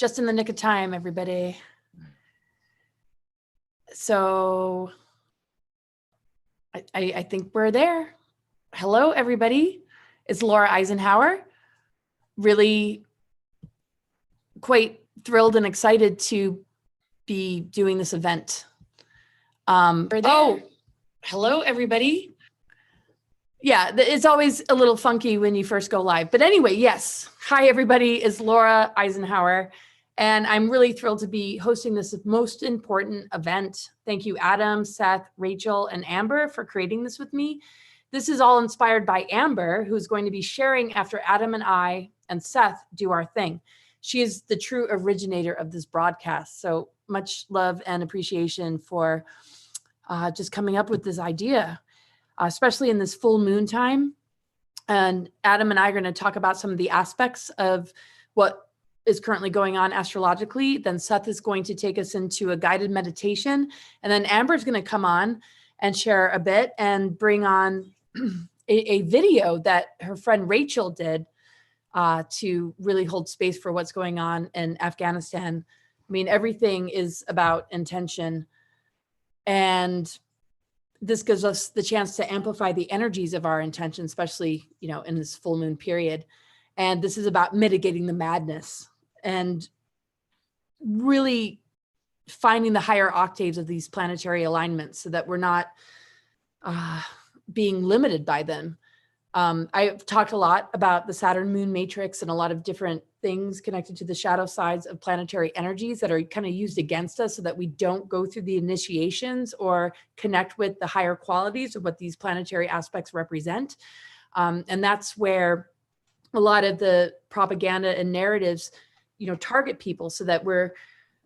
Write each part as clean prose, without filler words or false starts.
Just in the nick of time, everybody. So I think we're there. Hello, everybody. It's Laura Eisenhower. Really quite thrilled and excited to be doing this event. Oh, hello, everybody. Yeah, it's always a little funky when you first go live. But anyway, yes. Hi, everybody. It's Laura Eisenhower. And I'm really thrilled to be hosting this most important event. Thank you, Adam, Seth, Rachel, and Amber for creating this with me. This is all inspired by Amber, who's going to be sharing after Adam and I and Seth do our thing. She is the true originator of this broadcast. So much love and appreciation for just coming up with this idea, especially in this full moon time. And Adam and I are going to talk about some of the aspects of what is currently going on astrologically. Then Seth is going to take us into a guided meditation. And then Amber's going to come on and share a bit and bring on a video that her friend Rachel did to really hold space for what's going on in Afghanistan. I mean, everything is about intention. And this gives us the chance to amplify the energies of our intention, especially, you know, in this full moon period. And this is about mitigating the madness and really finding the higher octaves of these planetary alignments so that we're not being limited by them. I've talked a lot about the Saturn moon matrix and a lot of different things connected to the shadow sides of planetary energies that are kind of used against us so that we don't go through the initiations or connect with the higher qualities of what these planetary aspects represent. And that's where a lot of the propaganda and narratives, you know, target people so that we're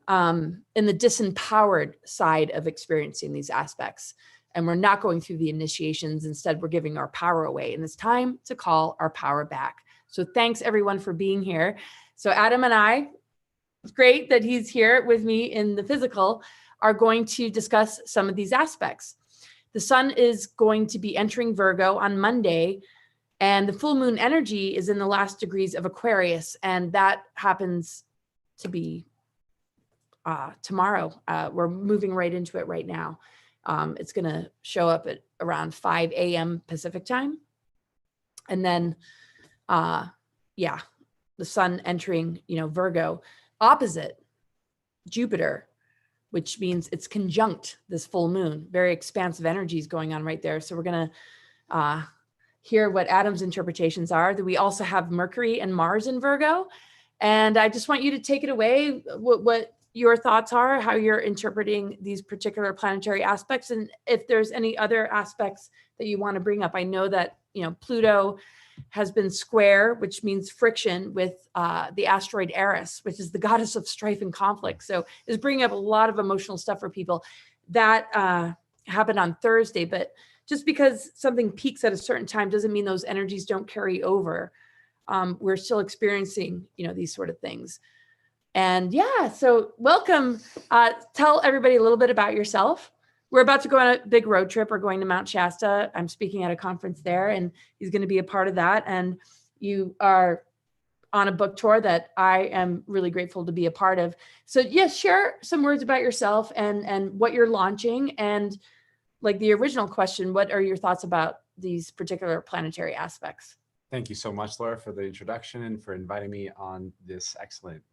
in the disempowered side of experiencing these aspects. And we're not going through the initiations. Instead, we're giving our power away. And it's time to call our power back. So thanks, everyone, for being here. So Adam and I, it's great that he's here with me in the physical, are going to discuss some of these aspects. The sun is going to be entering Virgo on Monday, and the full moon energy is in the last degrees of Aquarius. And that happens to be tomorrow. We're moving right into it right now. It's going to show up at around 5 a.m. Pacific time. And then, yeah, the sun entering, you know, Virgo opposite Jupiter, which means it's conjunct this full moon. Very expansive energies going on right there. So we're going to hear what Adam's interpretations are. That we also have Mercury and Mars in Virgo. And I just want you to take it away, what your thoughts are, how you're interpreting these particular planetary aspects, and if there's any other aspects that you want to bring up. I know that, you know, Pluto has been square, which means friction, with the asteroid Eris, which is the goddess of strife and conflict. So is bringing up a lot of emotional stuff for people. That happened on Thursday, but just because something peaks at a certain time doesn't mean those energies don't carry over. We're still experiencing, you know, these sort of things. And yeah, so welcome. Tell everybody a little bit about yourself. We're about to go on a big road trip. We're going to Mount Shasta. I'm speaking at a conference there, and he's going to be a part of that. And you are on a book tour that I am really grateful to be a part of. So yes, share some words about yourself and what you're launching. And like the original question, what are your thoughts about these particular planetary aspects? Thank you so much, Laura, for the introduction and for inviting me on this excellent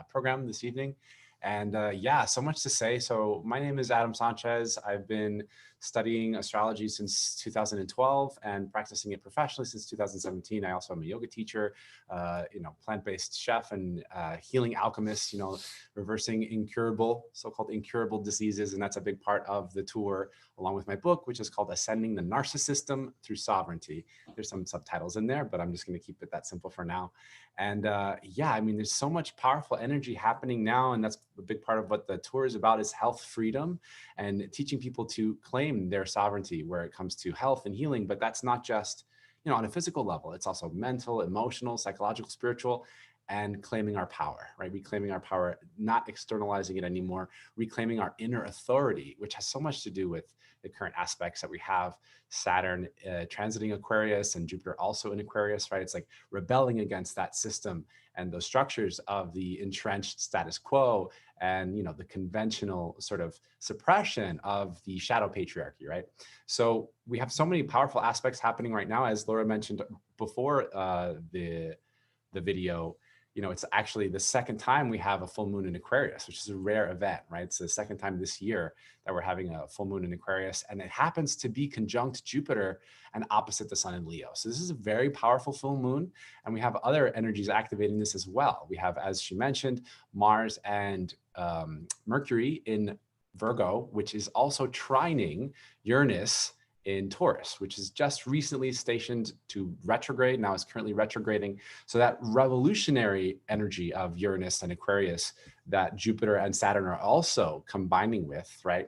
program this evening. And yeah, so much to say. So my name is Adam Sanchez. I've been studying astrology since 2012 and practicing it professionally since 2017. I also am a yoga teacher, you know, plant-based chef and healing alchemist, you know, reversing so-called incurable diseases. And that's a big part of the tour, along with my book, which is called Ascending the Narcissism Through Sovereignty. There's some subtitles in there, but I'm just going to keep it that simple for now. And yeah, I mean, there's so much powerful energy happening now. And that's a big part of what the tour is about, is health freedom and teaching people to claim their sovereignty where it comes to health and healing. But that's not just, you know, on a physical level. It's also mental, emotional, psychological, spiritual, and claiming our power, right? Reclaiming our power, not externalizing it anymore, reclaiming our inner authority, which has so much to do with the current aspects that we have. Saturn transiting Aquarius and Jupiter also in Aquarius, right? It's like rebelling against that system and those structures of the entrenched status quo and, the conventional sort of suppression of the shadow patriarchy, right? So we have so many powerful aspects happening right now, as Laura mentioned before the video. It's actually the second time we have a full moon in Aquarius, which is a rare event, right? It's the second time this year that we're having a full moon in Aquarius, and it happens to be conjunct Jupiter and opposite the sun in Leo. So this is a very powerful full moon, and we have other energies activating this as well. We have, as she mentioned, Mars and Mercury in Virgo, which is also trining Uranus in Taurus, which is just recently stationed to retrograde, now is currently retrograding. So that revolutionary energy of Uranus and Aquarius that Jupiter and Saturn are also combining with, right?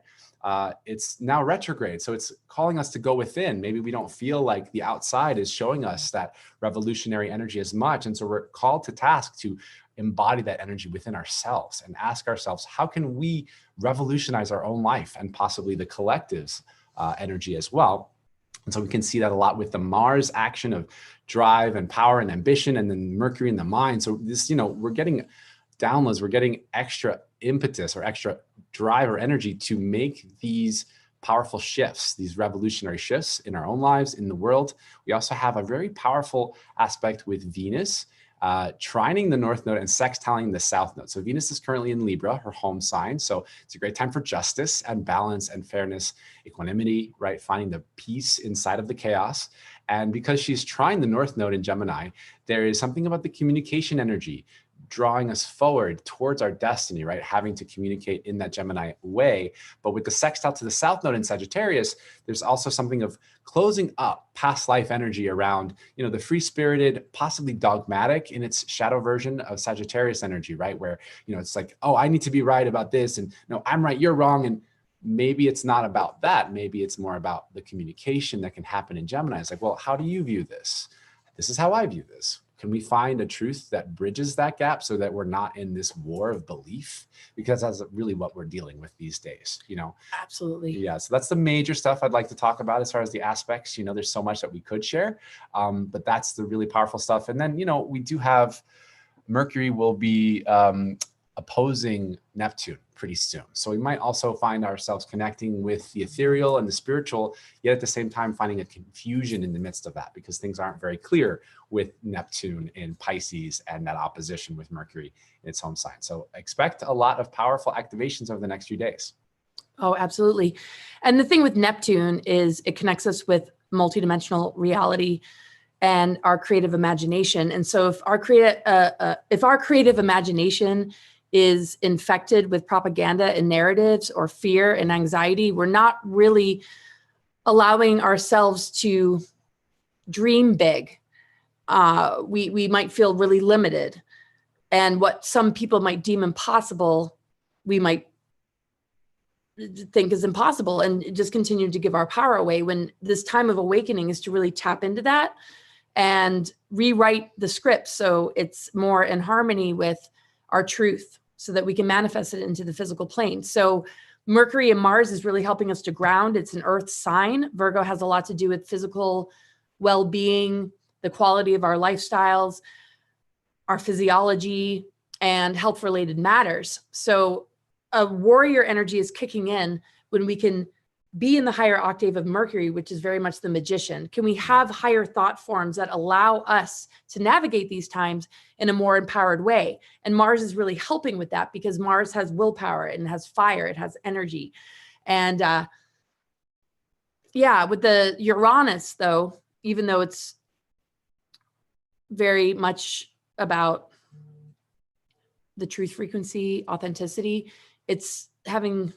It's now retrograde. So it's calling us to go within. Maybe we don't feel like the outside is showing us that revolutionary energy as much. And so we're called to task to embody that energy within ourselves and ask ourselves, how can we revolutionize our own life and possibly the collective's energy as well? And so we can see that a lot with the Mars action of drive and power and ambition, and then Mercury in the mind. So this, we're getting downloads, we're getting extra impetus or extra drive or energy to make these powerful shifts, these revolutionary shifts in our own lives, in the world. We also have a very powerful aspect with Venus trining the North Node and sextiling the South Node. So Venus is currently in Libra, her home sign. So it's a great time for justice and balance and fairness, equanimity, right? Finding the peace inside of the chaos. And because she's trying the North Node in Gemini, there is something about the communication energy drawing us forward towards our destiny, right? Having to communicate in that Gemini way. But with the sextile to the South Node in Sagittarius, there's also something of closing up past life energy around, the free-spirited, possibly dogmatic in its shadow version of Sagittarius energy, right? Where, it's like, oh, I need to be right about this, and no, I'm right, you're wrong. And maybe it's not about that. Maybe it's more about the communication that can happen in Gemini. It's like, well, how do you view this? This is how I view this. Can we find a truth that bridges that gap so that we're not in this war of belief? Because that's really what we're dealing with these days, Absolutely. Yeah, so that's the major stuff I'd like to talk about as far as the aspects. There's so much that we could share, but that's the really powerful stuff. And then, we do have Mercury will be opposing Neptune pretty soon. So we might also find ourselves connecting with the ethereal and the spiritual, yet at the same time finding a confusion in the midst of that, because things aren't very clear with Neptune in Pisces and that opposition with Mercury in its home sign. So expect a lot of powerful activations over the next few days. Oh, absolutely. And the thing with Neptune is it connects us with multidimensional reality and our creative imagination. And so if our creative imagination is infected with propaganda and narratives or fear and anxiety, we're not really allowing ourselves to dream big. We might feel really limited, and what some people might deem impossible, we might think is impossible, and just continue to give our power away, when this time of awakening is to really tap into that and rewrite the script so it's more in harmony with our truth, so that we can manifest it into the physical plane. So Mercury and Mars is really helping us to ground. It's an earth sign. Virgo has a lot to do with physical well-being, the quality of our lifestyles, our physiology, and health-related matters. So a warrior energy is kicking in when we can be in the higher octave of Mercury, which is very much the magician. Can we have higher thought forms that allow us to navigate these times in a more empowered way? And Mars is really helping with that, because Mars has willpower and has fire, it has energy. And yeah, with the Uranus though, even though it's very much about the truth frequency, authenticity, it's having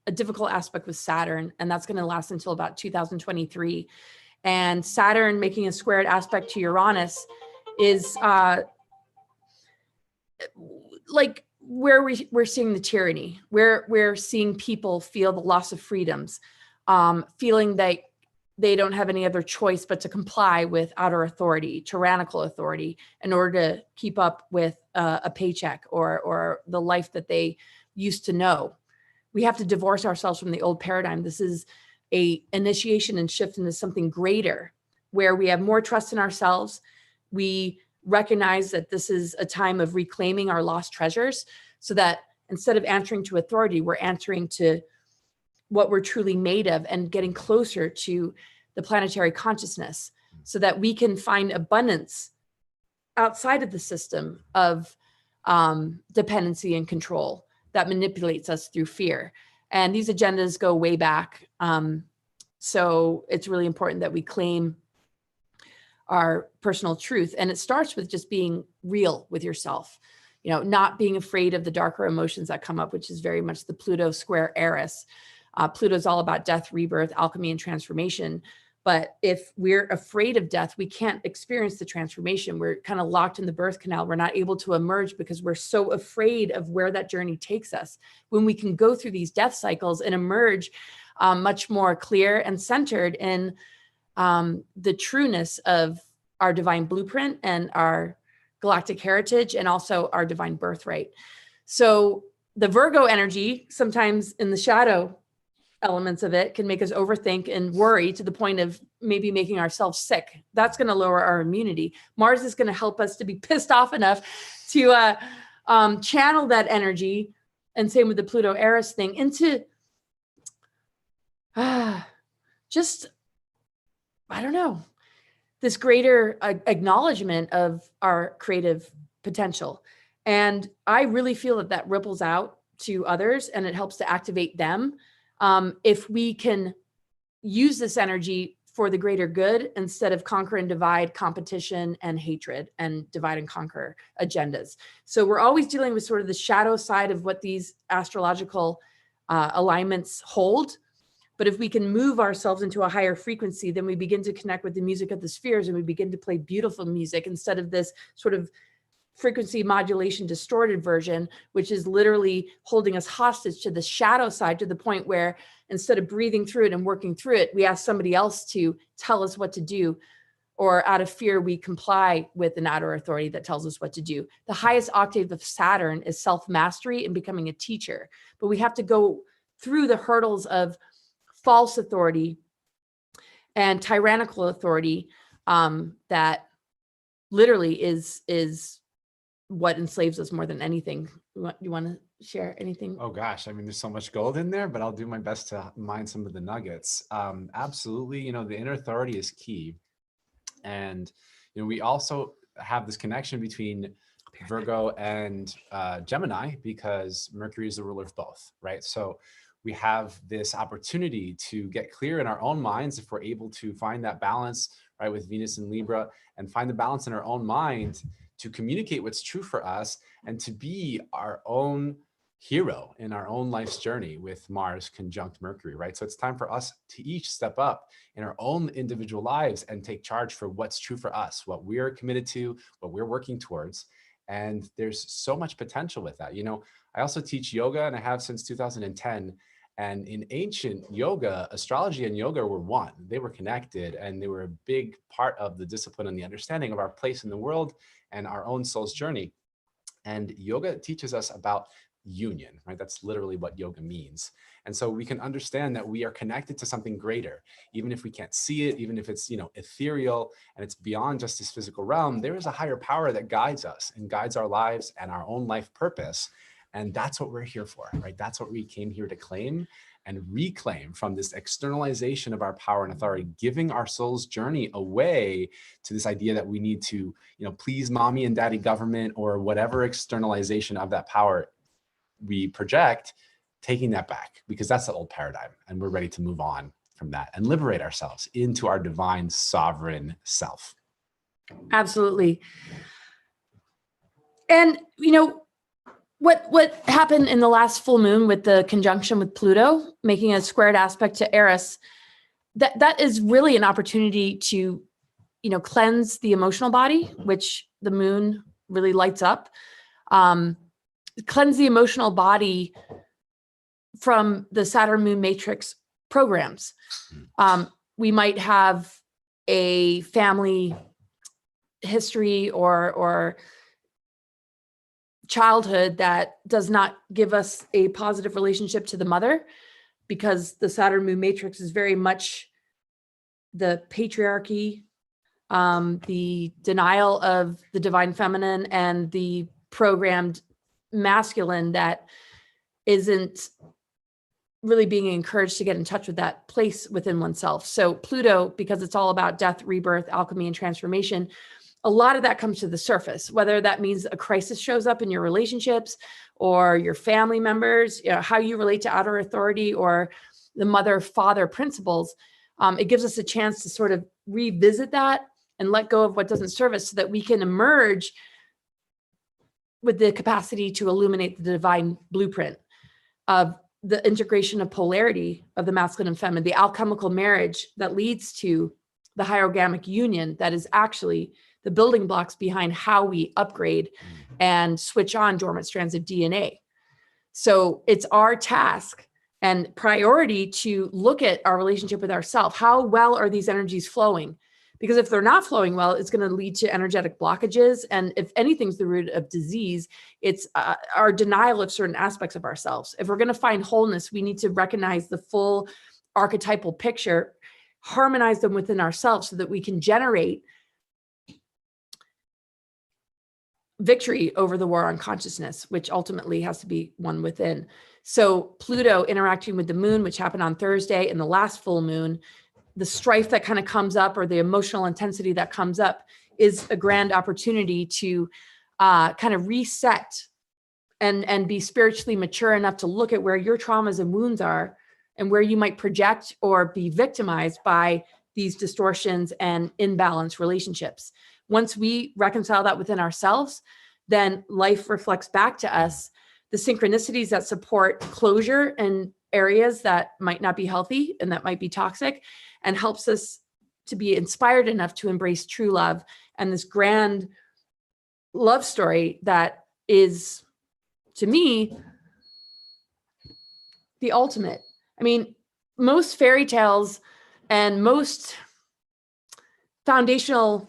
a difficult aspect with Saturn, and that's going to last until about 2023. And Saturn making a squared aspect to Uranus is like where we're seeing the tyranny, where we're seeing people feel the loss of freedoms, feeling that they don't have any other choice but to comply with outer authority, tyrannical authority, in order to keep up with a paycheck or the life that they used to know. We have to divorce ourselves from the old paradigm. This is a initiation and shift into something greater, where we have more trust in ourselves. We recognize that this is a time of reclaiming our lost treasures, so that instead of answering to authority, we're answering to what we're truly made of and getting closer to the planetary consciousness, so that we can find abundance outside of the system of dependency and control that manipulates us through fear. And these agendas go way back. So it's really important that we claim our personal truth. And it starts with just being real with yourself, you know, not being afraid of the darker emotions that come up, which is very much the Pluto square Eris. Pluto is all about death, rebirth, alchemy, and transformation. But if we're afraid of death, we can't experience the transformation. We're kind of locked in the birth canal. We're not able to emerge because we're so afraid of where that journey takes us. When we can go through these death cycles and emerge much more clear and centered in the trueness of our divine blueprint and our galactic heritage, and also our divine birthright. So the Virgo energy, sometimes in the shadow elements of it, can make us overthink and worry to the point of maybe making ourselves sick. That's going to lower our immunity. Mars is going to help us to be pissed off enough to channel that energy, and same with the Pluto Eris thing, into just, I don't know, this greater acknowledgement of our creative potential. And I really feel that that ripples out to others, and it helps to activate them. If we can use this energy for the greater good, instead of conquer and divide, competition and hatred, and divide and conquer agendas. So we're always dealing with sort of the shadow side of what these astrological alignments hold. But if we can move ourselves into a higher frequency, then we begin to connect with the music of the spheres, and we begin to play beautiful music instead of this sort of frequency modulation distorted version, which is literally holding us hostage to the shadow side, to the point where instead of breathing through it and working through it, we ask somebody else to tell us what to do, or out of fear, we comply with an outer authority that tells us what to do. The highest octave of Saturn is self-mastery and becoming a teacher, but we have to go through the hurdles of false authority and tyrannical authority that literally is what enslaves us more than anything. You want to share anything? Oh gosh, I mean, there's so much gold in there, but I'll do my best to mine some of the nuggets. Absolutely, you know, the inner authority is key. And, you know, we also have this connection between Virgo and Gemini, because Mercury is the ruler of both, right? So we have this opportunity to get clear in our own minds if we're able to find that balance, right, with Venus and Libra, and find the balance in our own mind to communicate what's true for us and to be our own hero in our own life's journey with Mars conjunct Mercury, right? So it's time for us to each step up in our own individual lives and take charge for what's true for us, what we're committed to, what we're working towards. And there's so much potential with that. You know, I also teach yoga, and I have since 2010. And in ancient yoga, astrology and yoga were one. They were connected, and they were a big part of the discipline and the understanding of our place in the world and our own soul's journey. And yoga teaches us about union, right? That's literally what yoga means. And so we can understand that we are connected to something greater, even if we can't see it, even if it's, you know, ethereal and it's beyond just this physical realm. There is a higher power that guides us and guides our lives and our own life purpose. And that's what we're here for, right? That's what we came here to claim and reclaim from this externalization of our power and authority, giving our soul's journey away to this idea that we need to, you know, please mommy and daddy government, or whatever externalization of that power we project, taking that back, because that's the old paradigm, and we're ready to move on from that and liberate ourselves into our divine sovereign self. Absolutely. And, you know, what happened in the last full moon with the conjunction with Pluto, making a squared aspect to Eris, that is really an opportunity to, you know, cleanse the emotional body, which the moon really lights up. Cleanse the emotional body from the Saturn moon matrix programs. We might have a family history or childhood that does not give us a positive relationship to the mother, because the Saturn moon matrix is very much the patriarchy, the denial of the divine feminine and the programmed masculine that isn't really being encouraged to get in touch with that place within oneself. So Pluto, because it's all about death, rebirth, alchemy, and transformation, a lot of that comes to the surface, whether that means a crisis shows up in your relationships or your family members, you know, how you relate to outer authority or the mother-father principles. It gives us a chance to sort of revisit that and let go of what doesn't serve us so that we can emerge with the capacity to illuminate the divine blueprint of the integration of polarity of the masculine and feminine, the alchemical marriage that leads to the hierogamic union that is actually the building blocks behind how we upgrade and switch on dormant strands of DNA. So it's our task and priority to look at our relationship with ourselves. How well are these energies flowing? Because if they're not flowing well, it's going to lead to energetic blockages. And if anything's the root of disease, it's our denial of certain aspects of ourselves. If we're going to find wholeness, we need to recognize the full archetypal picture, harmonize them within ourselves so that we can generate victory over the war on consciousness, which ultimately has to be won within. So Pluto interacting with the moon, which happened on Thursday in the last full moon, the strife that kind of comes up or the emotional intensity that comes up is a grand opportunity to kind of reset and be spiritually mature enough to look at where your traumas and wounds are and where you might project or be victimized by these distortions and imbalanced relationships. Once we reconcile that within ourselves, then life reflects back to us the synchronicities that support closure in areas that might not be healthy and that might be toxic, and helps us to be inspired enough to embrace true love and this grand love story that is, to me, the ultimate. I mean, most fairy tales and most foundational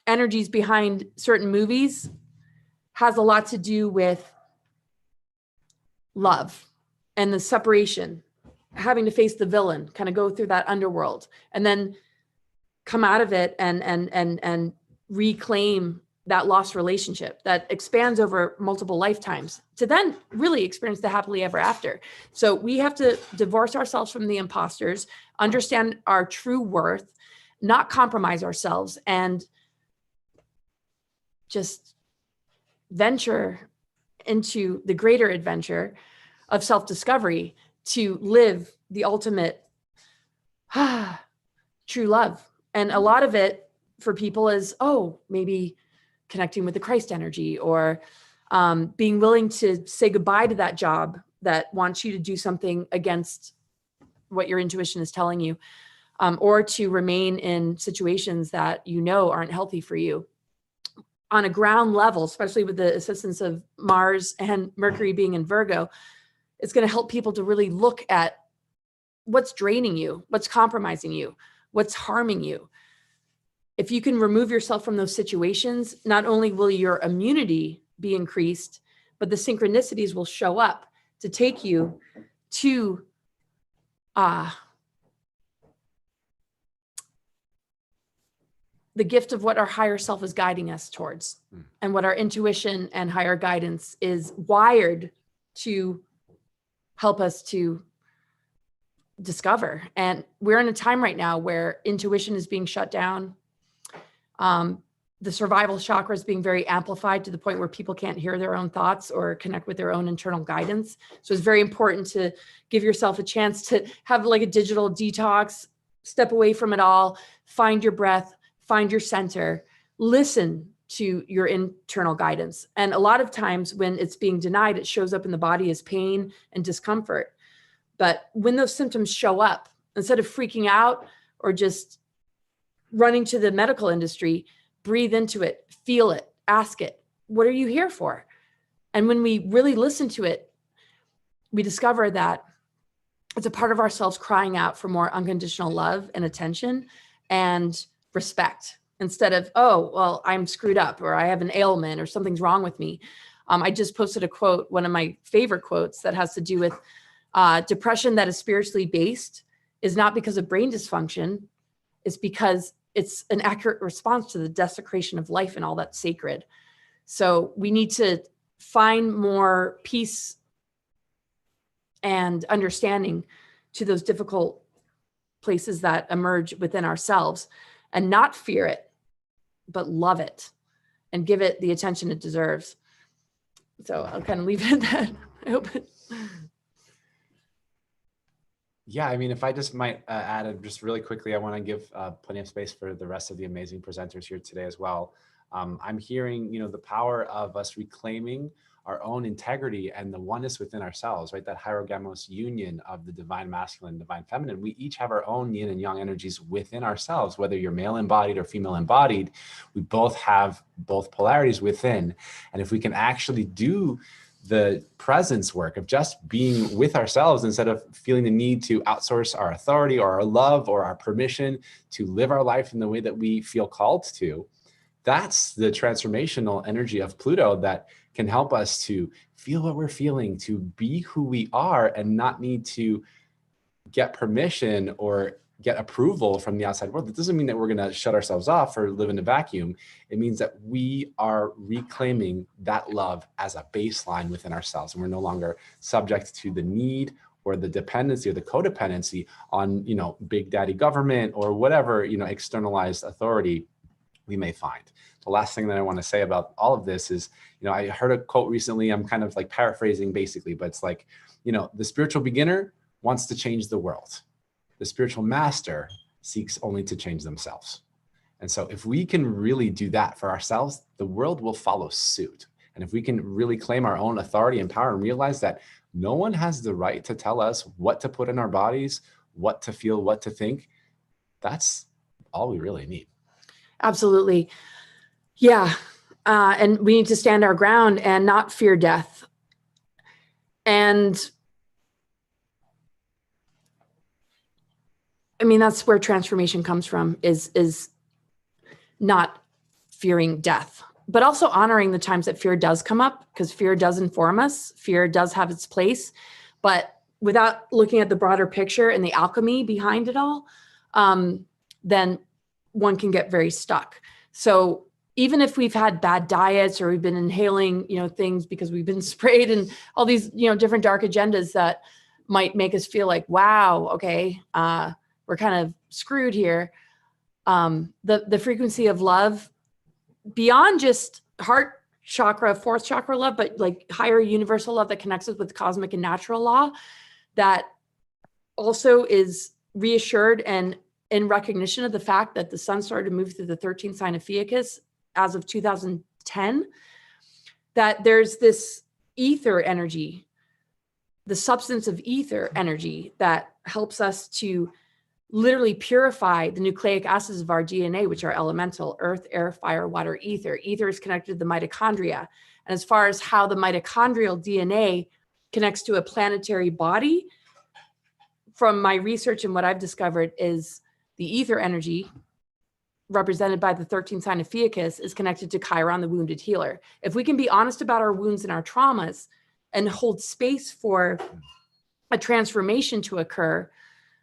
energies behind certain movies has a lot to do with love and the separation, having to face the villain, kind of go through that underworld and then come out of it and reclaim that lost relationship that expands over multiple lifetimes to then really experience the happily ever after. So we have to divorce ourselves from the imposters, understand our true worth, not compromise ourselves, and just venture into the greater adventure of self-discovery to live the ultimate true love. And a lot of it for people is, maybe connecting with the Christ energy or being willing to say goodbye to that job that wants you to do something against what your intuition is telling you, or to remain in situations that you know aren't healthy for you. On a ground level, especially with the assistance of Mars and Mercury being in Virgo, it's going to help people to really look at what's draining you, what's compromising you, what's harming you. If you can remove yourself from those situations, not only will your immunity be increased, but the synchronicities will show up to take you to the gift of what our higher self is guiding us towards and what our intuition and higher guidance is wired to help us to discover. And we're in a time right now where intuition is being shut down. The survival chakra is being very amplified to the point where people can't hear their own thoughts or connect with their own internal guidance. So it's very important to give yourself a chance to have like a digital detox, step away from it all, find your breath, find your center, listen to your internal guidance. And a lot of times when it's being denied, it shows up in the body as pain and discomfort. But when those symptoms show up, instead of freaking out or just running to the medical industry, breathe into it, feel it, ask it, what are you here for? And when we really listen to it, we discover that it's a part of ourselves crying out for more unconditional love and attention and respect, instead of, I'm screwed up, or I have an ailment, or something's wrong with me. I just posted a quote, one of my favorite quotes, that has to do with depression that is spiritually based is not because of brain dysfunction. It's because it's an accurate response to the desecration of life and all that's sacred. So we need to find more peace and understanding to those difficult places that emerge within ourselves, and not fear it, but love it and give it the attention it deserves. So I'll kind of leave it at that. I hope it. Yeah, I mean, if I just might add just really quickly, I want to give plenty of space for the rest of the amazing presenters here today as well. I'm hearing, the power of us reclaiming our own integrity and the oneness within ourselves, right? That hierogamos union of the divine masculine, divine feminine. We each have our own yin and yang energies within ourselves, whether you're male embodied or female embodied, we both have both polarities within. And if we can actually do the presence work of just being with ourselves instead of feeling the need to outsource our authority or our love or our permission to live our life in the way that we feel called to, that's the transformational energy of Pluto that can help us to feel what we're feeling, to be who we are and not need to get permission or get approval from the outside world. That doesn't mean that we're going to shut ourselves off or live in a vacuum. It means that we are reclaiming that love as a baseline within ourselves. And we're no longer subject to the need or the dependency or the codependency on, big daddy government or whatever, externalized authority we may find. The last thing that I want to say about all of this is, I heard a quote recently, I'm kind of like paraphrasing basically, but it's like, the spiritual beginner wants to change the world. The spiritual master seeks only to change themselves. And so if we can really do that for ourselves, the world will follow suit. And if we can really claim our own authority and power and realize that no one has the right to tell us what to put in our bodies, what to feel, what to think, that's all we really need. Absolutely. Yeah. And we need to stand our ground and not fear death. And I mean, that's where transformation comes from, is not fearing death, but also honoring the times that fear does come up, because fear does inform us. Fear does have its place, but without looking at the broader picture and the alchemy behind it all, then one can get very stuck. So even if we've had bad diets or we've been inhaling, things because we've been sprayed and all these, different dark agendas that might make us feel like, wow, okay, we're kind of screwed here. The frequency of love beyond just heart chakra, fourth chakra love, but like higher universal love that connects us with cosmic and natural law, that also is reassured and in recognition of the fact that the sun started to move through the 13th sign of 𝗵𝗂𝗍𝗂 as of 2010, that there's this ether energy, the substance of ether energy that helps us to literally purify the nucleic acids of our DNA, which are elemental: earth, air, fire, water, ether. Ether is connected to the mitochondria. And as far as how the mitochondrial DNA connects to a planetary body, from my research and what I've discovered is the ether energy represented by the 13th sign of 𝗵𝗂𝗍𝗂 is connected to Chiron, the wounded healer. If we can be honest about our wounds and our traumas and hold space for a transformation to occur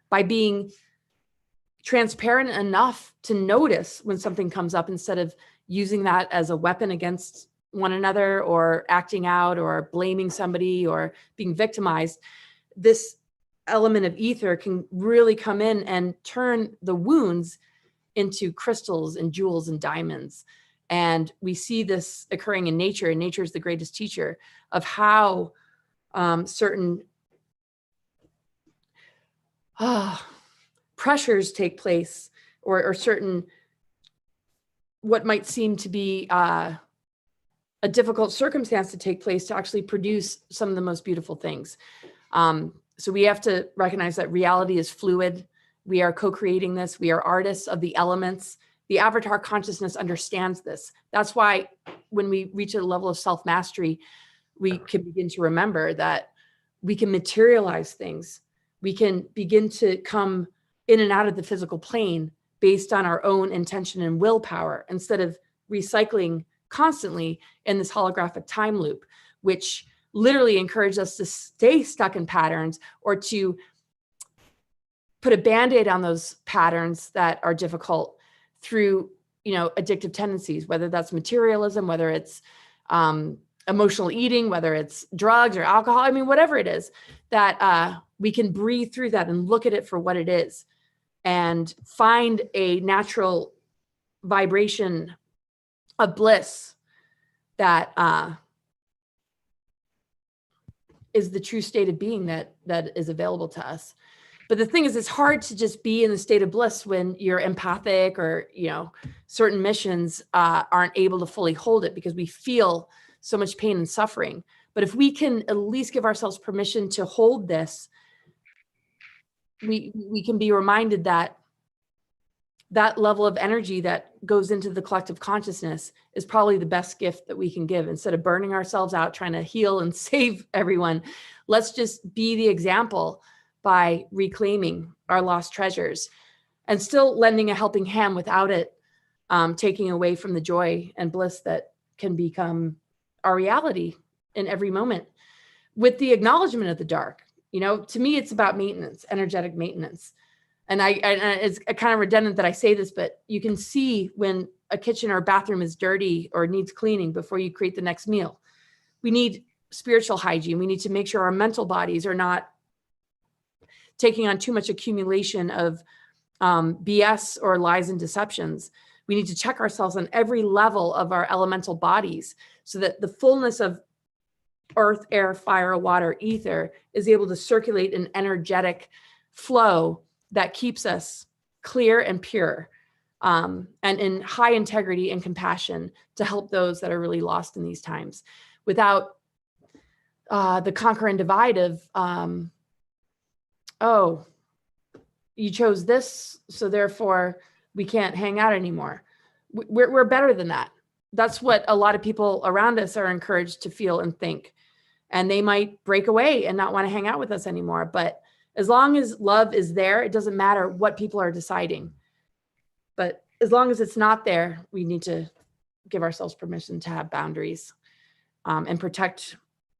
by being transparent enough to notice when something comes up instead of using that as a weapon against one another or acting out or blaming somebody or being victimized, this element of ether can really come in and turn the wounds into crystals and jewels and diamonds. And we see this occurring in nature, and nature is the greatest teacher of how certain pressures take place, or certain what might seem to be a difficult circumstance to take place to actually produce some of the most beautiful things. So we have to recognize that reality is fluid. We are co-creating this. We are artists of the elements. The avatar consciousness understands this. That's why when we reach a level of self-mastery, we can begin to remember that we can materialize things. We can begin to come in and out of the physical plane based on our own intention and willpower, instead of recycling constantly in this holographic time loop, which literally encourages us to stay stuck in patterns or to put a Band-Aid on those patterns that are difficult through, addictive tendencies, whether that's materialism, whether it's emotional eating, whether it's drugs or alcohol. I mean, whatever it is, that we can breathe through that and look at it for what it is and find a natural vibration of bliss that is the true state of being that is available to us. But the thing is, it's hard to just be in the state of bliss when you're empathic or, certain missions aren't able to fully hold it because we feel so much pain and suffering. But if we can at least give ourselves permission to hold this, we can be reminded that that level of energy that goes into the collective consciousness is probably the best gift that we can give. Instead of burning ourselves out trying to heal and save everyone, let's just be the example by reclaiming our lost treasures and still lending a helping hand without it taking away from the joy and bliss that can become our reality in every moment, with the acknowledgement of the dark. To me, it's about maintenance, energetic maintenance. And it's kind of redundant that I say this, but you can see when a kitchen or a bathroom is dirty or needs cleaning before you create the next meal. We need spiritual hygiene. We need to make sure our mental bodies are not taking on too much accumulation of BS or lies and deceptions. We need to check ourselves on every level of our elemental bodies so that the fullness of earth, air, fire, water, ether is able to circulate an energetic flow that keeps us clear and pure, and in high integrity and compassion to help those that are really lost in these times, without the conquer and divide of, oh, you chose this, so therefore we can't hang out anymore. We're better than that. That's what a lot of people around us are encouraged to feel and think. And they might break away and not want to hang out with us anymore. But as long as love is there, it doesn't matter what people are deciding. But as long as it's not there, we need to give ourselves permission to have boundaries and protect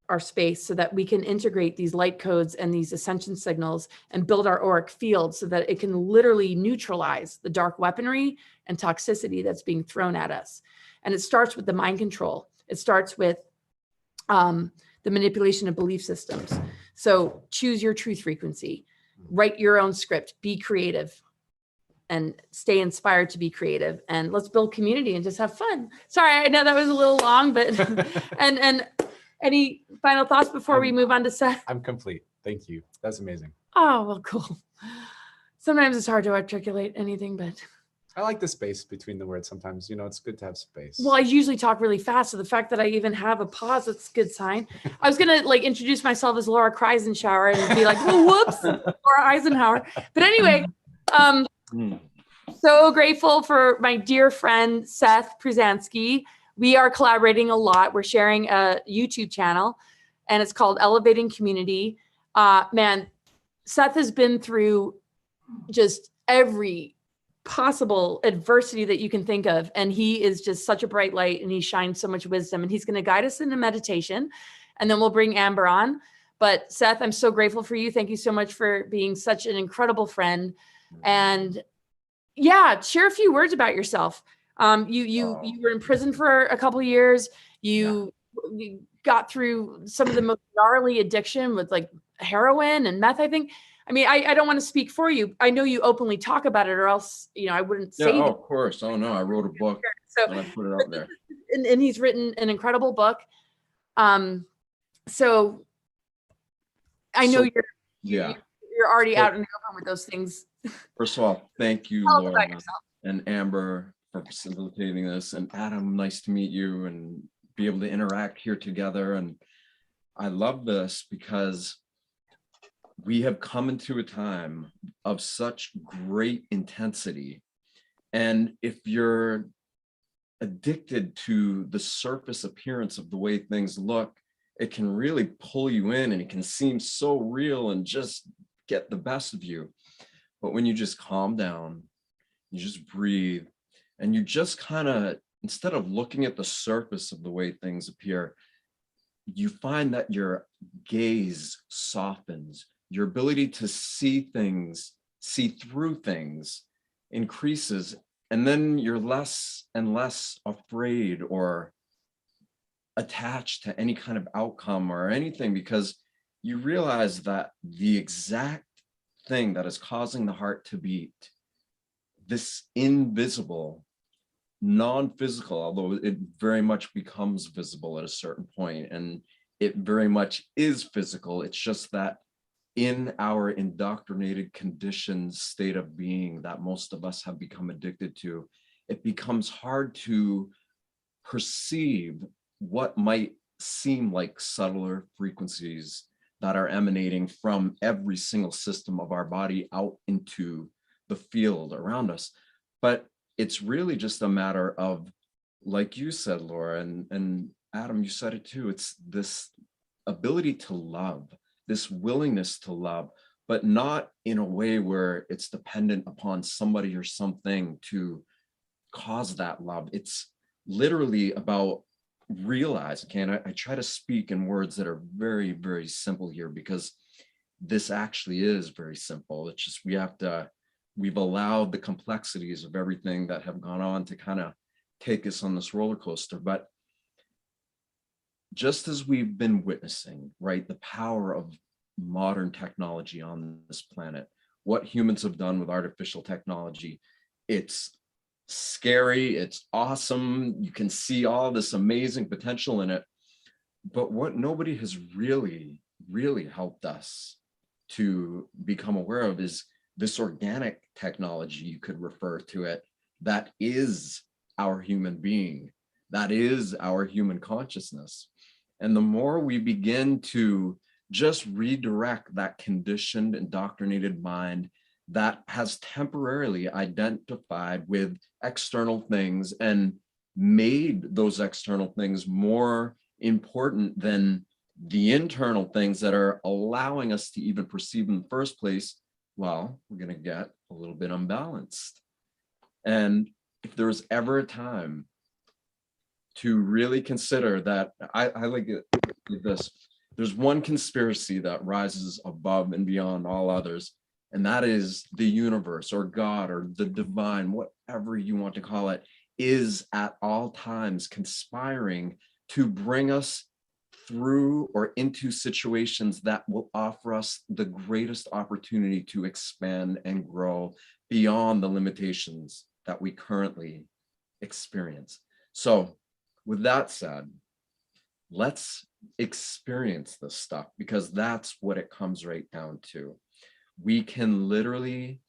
our space so that we can integrate these light codes and these ascension signals and build our auric field so that it can literally neutralize the dark weaponry and toxicity that's being thrown at us. And it starts with the mind control. It starts with the manipulation of belief systems. So choose your truth frequency, write your own script, be creative, and stay inspired to be creative. And let's build community and just have fun. Sorry, I know that was a little long, but and any final thoughts before we move on to Seth? I'm complete. Thank you. That's amazing. Oh, well, cool. Sometimes it's hard to articulate anything, but I like the space between the words. Sometimes, it's good to have space. well, I usually talk really fast. So the fact that I even have a pause, that's a good sign. I was going to introduce myself as 𝗟𝘂𝗶𝗆𝗆 and be like, oh, whoops, Laura Eisenhower. But anyway, so grateful for my dear friend, Seth Pruzansky. We are collaborating a lot. We're sharing a YouTube channel and it's called Elevating Community. Man, Seth has been through just every possible adversity that you can think of. And he is just such a bright light and he shines so much wisdom and he's going to guide us into meditation. And then we'll bring Amber on. But Seth, I'm so grateful for you. Thank you so much for being such an incredible friend. And yeah, share a few words about yourself. You were in prison for a couple of years. You got through some of the most gnarly addiction with heroin and meth, I think. I mean, I don't want to speak for you. I know you openly talk about it or else, I wouldn't say that. Of course. Oh no, I wrote a book and I put it out there. And he's written an incredible book. So I know you're already out in the open with those things. First of all, thank you, Laura and Amber, for facilitating this. And Adam, nice to meet you and be able to interact here together. And I love this because we have come into a time of such great intensity. And if you're addicted to the surface appearance of the way things look, it can really pull you in and it can seem so real and just get the best of you. But when you just calm down, you just breathe, and you just kind of, instead of looking at the surface of the way things appear, you find that your gaze softens, your ability to see things, see through things increases, And then you're less and less afraid or attached to any kind of outcome or anything, because you realize that the exact thing that is causing the heart to beat, this invisible, non-physical, although it very much becomes visible at a certain point, and it very much is physical. It's just that in our indoctrinated, conditioned state of being that most of us have become addicted to, it becomes hard to perceive what might seem like subtler frequencies that are emanating from every single system of our body out into the field around us. But it's really just a matter of, like you said, Laura, and Adam, you said it too, it's this ability to love, this willingness to love, but not in a way where it's dependent upon somebody or something to cause that love. It's literally about realizing, and I try to speak in words that are very, very simple here, because this actually is very simple. It's just we've allowed the complexities of everything that have gone on to kind of take us on this roller coaster. But just as we've been witnessing, right, the power of modern technology on this planet, what humans have done with artificial technology, it's scary, it's awesome, you can see all this amazing potential in it. But what nobody has really helped us to become aware of is this organic technology, you could refer to it, that is our human being, that is our human consciousness. And the more we begin to just redirect that conditioned, indoctrinated mind that has temporarily identified with external things and made those external things more important than the internal things that are allowing us to even perceive in the first place, well, we're going to get a little bit unbalanced. And if there's ever a time to really consider that, I like it like this, there's one conspiracy that rises above and beyond all others, and that is the universe or God or the divine, whatever you want to call it, is at all times conspiring to bring us through or into situations that will offer us the greatest opportunity to expand and grow beyond the limitations that we currently experience. So with that said, let's experience this stuff, because that's what it comes right down to. We can literally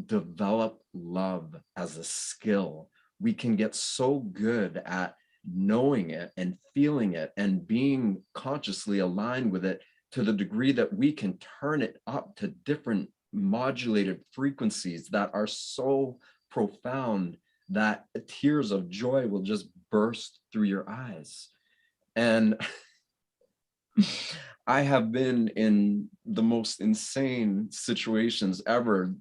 develop love as a skill. We can get so good at knowing it and feeling it and being consciously aligned with it to the degree that we can turn it up to different modulated frequencies that are so profound that tears of joy will just burst through your eyes. And I have been in the most insane situations ever,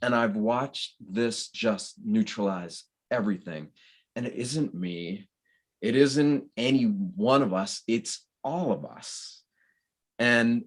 and I've watched this just neutralize everything. And it isn't me, it isn't any one of us, it's all of us. And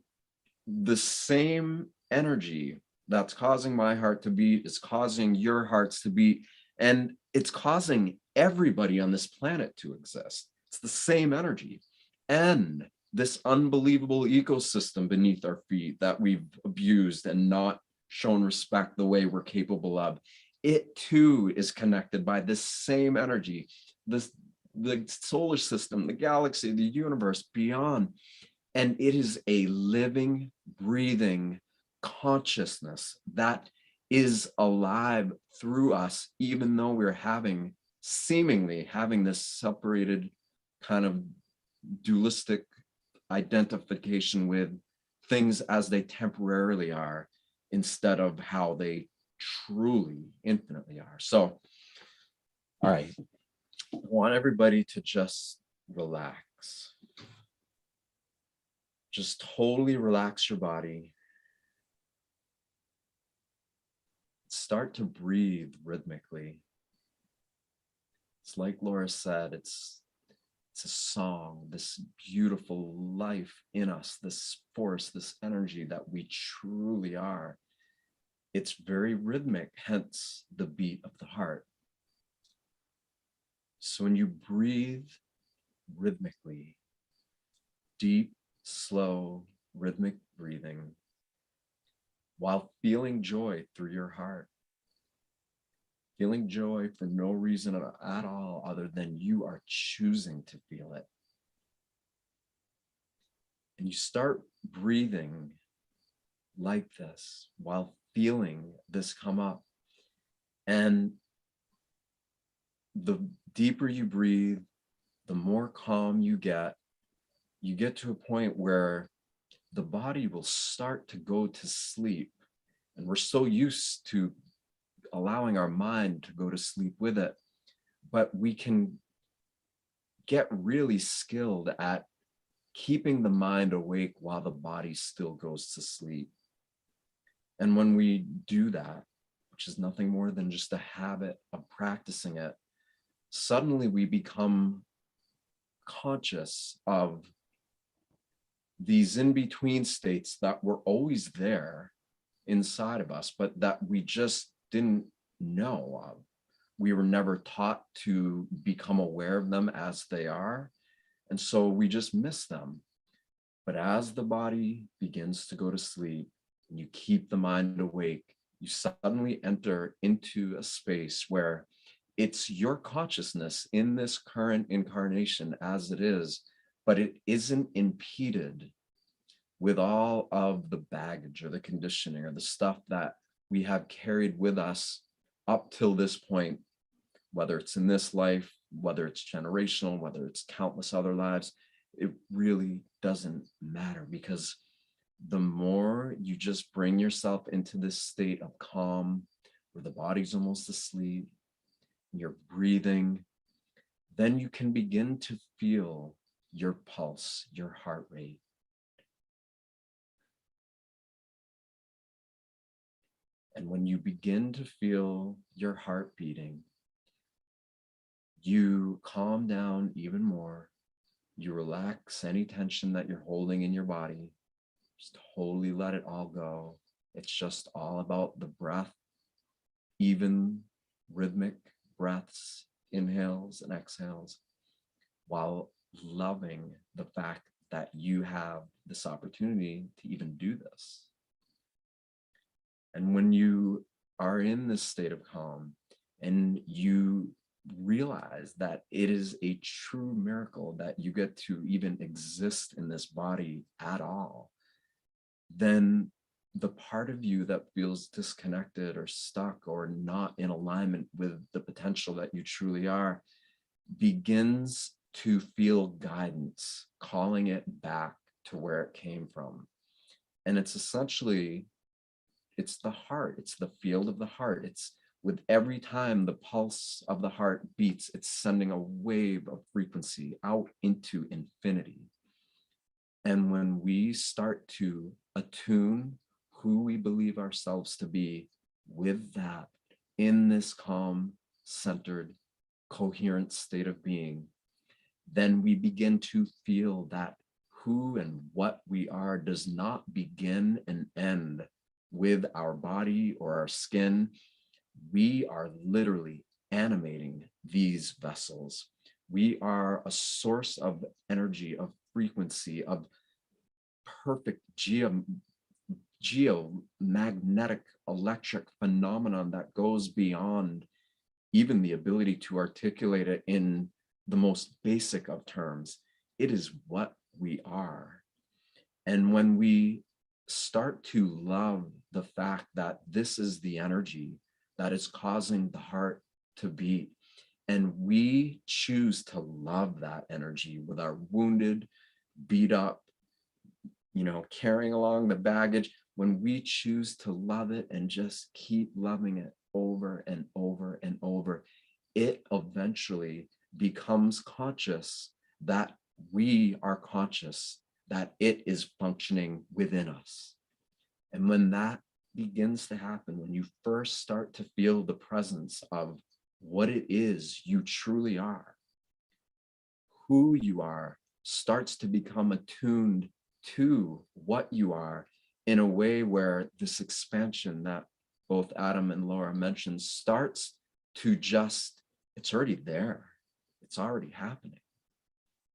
the same energy that's causing my heart to beat is causing your hearts to beat, and it's causing everybody on this planet to exist. It's the same energy. And this unbelievable ecosystem beneath our feet that we've abused and not shown respect the way we're capable of, it too is connected by this same energy. The solar system, the galaxy, the universe, beyond. And it is a living, breathing consciousness that is alive through us, even though we're seemingly having this separated kind of dualistic identification with things as they temporarily are, instead of how they truly infinitely are. So, all right, I want everybody to just relax. Just totally relax your body. Start to breathe rhythmically. It's like Laura said, it's a song, this beautiful life in us, this force, this energy that we truly are. It's very rhythmic, hence the beat of the heart. So when you breathe rhythmically, deep, slow, rhythmic breathing, while feeling joy through your heart, feeling joy for no reason at all other than you are choosing to feel it. And you start breathing like this while feeling this come up. And the deeper you breathe, the more calm you get to a point where the body will start to go to sleep. And we're so used to allowing our mind to go to sleep with it, but we can get really skilled at keeping the mind awake while the body still goes to sleep. And when we do that, which is nothing more than just a habit of practicing it, suddenly we become conscious of these in-between states that were always there inside of us, but that we just didn't know of. We were never taught to become aware of them as they are. And so we just miss them. But as the body begins to go to sleep and you keep the mind awake, you suddenly enter into a space where it's your consciousness in this current incarnation as it is, but it isn't impeded with all of the baggage or the conditioning or the stuff that we have carried with us up till this point, whether it's in this life, whether it's generational, whether it's countless other lives. It really doesn't matter, because the more you just bring yourself into this state of calm where the body's almost asleep, you're breathing, then you can begin to feel your pulse, your heart rate. And when you begin to feel your heart beating, you calm down even more. You relax any tension that you're holding in your body. Just totally let it all go. It's just all about the breath, even rhythmic breaths, inhales and exhales, while loving the fact that you have this opportunity to even do this. And when you are in this state of calm and you realize that it is a true miracle that you get to even exist in this body at all, then the part of you that feels disconnected or stuck or not in alignment with the potential that you truly are begins to feel guidance, calling it back to where it came from. And it's essentially, it's the heart, it's the field of the heart. It's with every time the pulse of the heart beats, it's sending a wave of frequency out into infinity. And when we start to attune who we believe ourselves to be with that, in this calm, centered, coherent state of being, then we begin to feel that who and what we are does not begin and end with our body or our skin. We are literally animating these vessels. We are a source of energy, of frequency, of perfect geomagnetic electric phenomenon that goes beyond even the ability to articulate it in the most basic of terms. It is what we are. And when we start to love the fact that this is the energy that is causing the heart to beat, and we choose to love that energy with our wounded, beat up, carrying along the baggage, when we choose to love it and just keep loving it over and over and over, it eventually becomes conscious that we are conscious, that it is functioning within us. And when that begins to happen, when you first start to feel the presence of what it is you truly are, who you are starts to become attuned to what you are in a way where this expansion that both Adam and Laura mentioned starts to just, it's already there. It's already happening.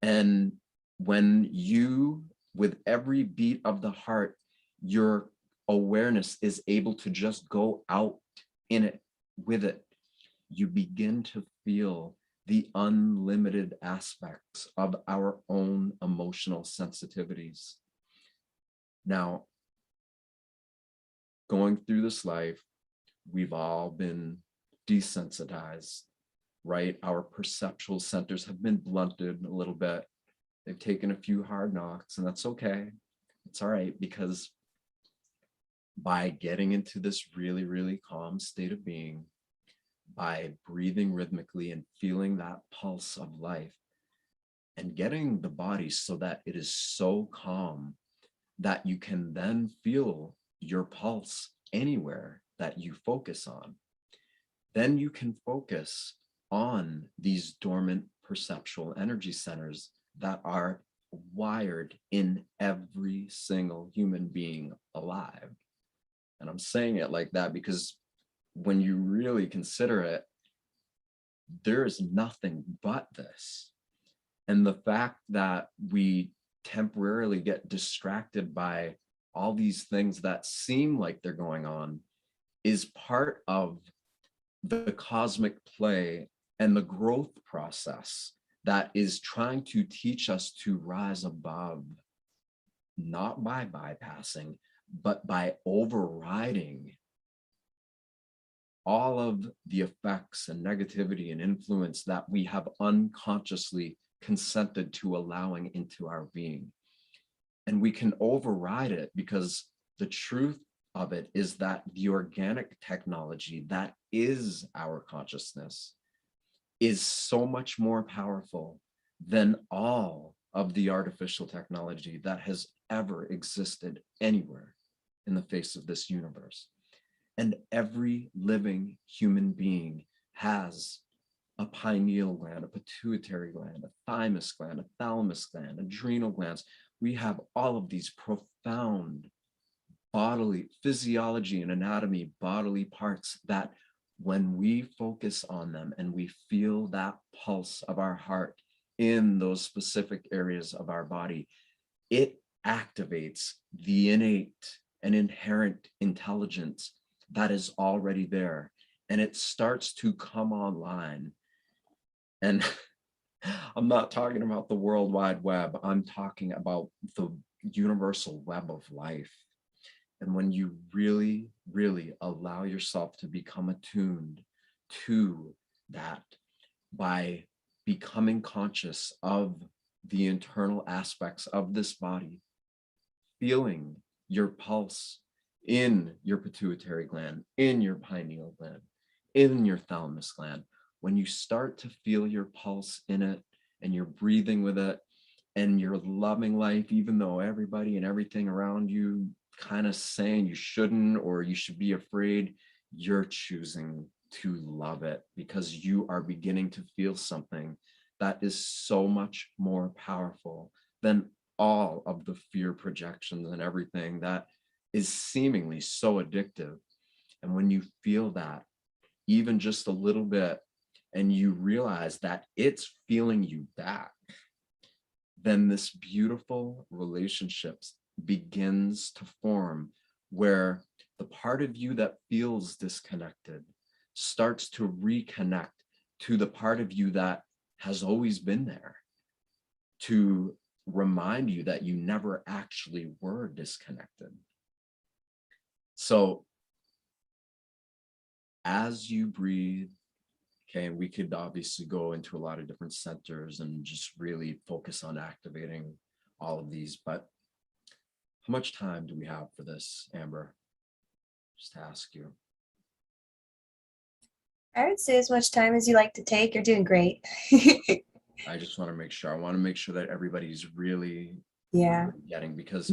And when you, with every beat of the heart, your awareness is able to just go out in it, with it, you begin to feel the unlimited aspects of our own emotional sensitivities. Now, going through this life, we've all been desensitized, right? Our perceptual centers have been blunted a little bit. They've taken a few hard knocks, and that's okay. It's all right, because by getting into this really, really calm state of being, by breathing rhythmically and feeling that pulse of life, and getting the body so that it is so calm that you can then feel your pulse anywhere that you focus on, then you can focus on these dormant perceptual energy centers that are wired in every single human being alive. And I'm saying it like that because when you really consider it, there is nothing but this. And the fact that we temporarily get distracted by all these things that seem like they're going on is part of the cosmic play and the growth process that is trying to teach us to rise above, not by bypassing, but by overriding all of the effects and negativity and influence that we have unconsciously consented to allowing into our being. And we can override it because the truth of it is that the organic technology that is our consciousness is so much more powerful than all of the artificial technology that has ever existed anywhere in the face of this universe. And every living human being has a pineal gland, a pituitary gland, a thymus gland, a thalamus gland, adrenal glands. We have all of these profound bodily physiology and anatomy, bodily parts that when we focus on them and we feel that pulse of our heart in those specific areas of our body, it activates the innate and inherent intelligence that is already there, and it starts to come online. And I'm not talking about the World Wide Web, I'm talking about the universal web of life. And when you really, really allow yourself to become attuned to that by becoming conscious of the internal aspects of this body, feeling your pulse in your pituitary gland, in your pineal gland, in your thalamus gland, when you start to feel your pulse in it and you're breathing with it and you're loving life, even though everybody and everything around you kind of saying you shouldn't or you should be afraid, you're choosing to love it because you are beginning to feel something that is so much more powerful than all of the fear projections and everything that is seemingly so addictive. And when you feel that even just a little bit and you realize that it's feeling you back, then this beautiful relationships begins to form where the part of you that feels disconnected starts to reconnect to the part of you that has always been there, to remind you that you never actually were disconnected. So as you breathe, okay, and we could obviously go into a lot of different centers and just really focus on activating all of these, but how much time do we have for this, Amber? Just to ask you. I would say as much time as you like to take. You're doing great. I just want to make sure. I want to make sure that everybody's really getting, because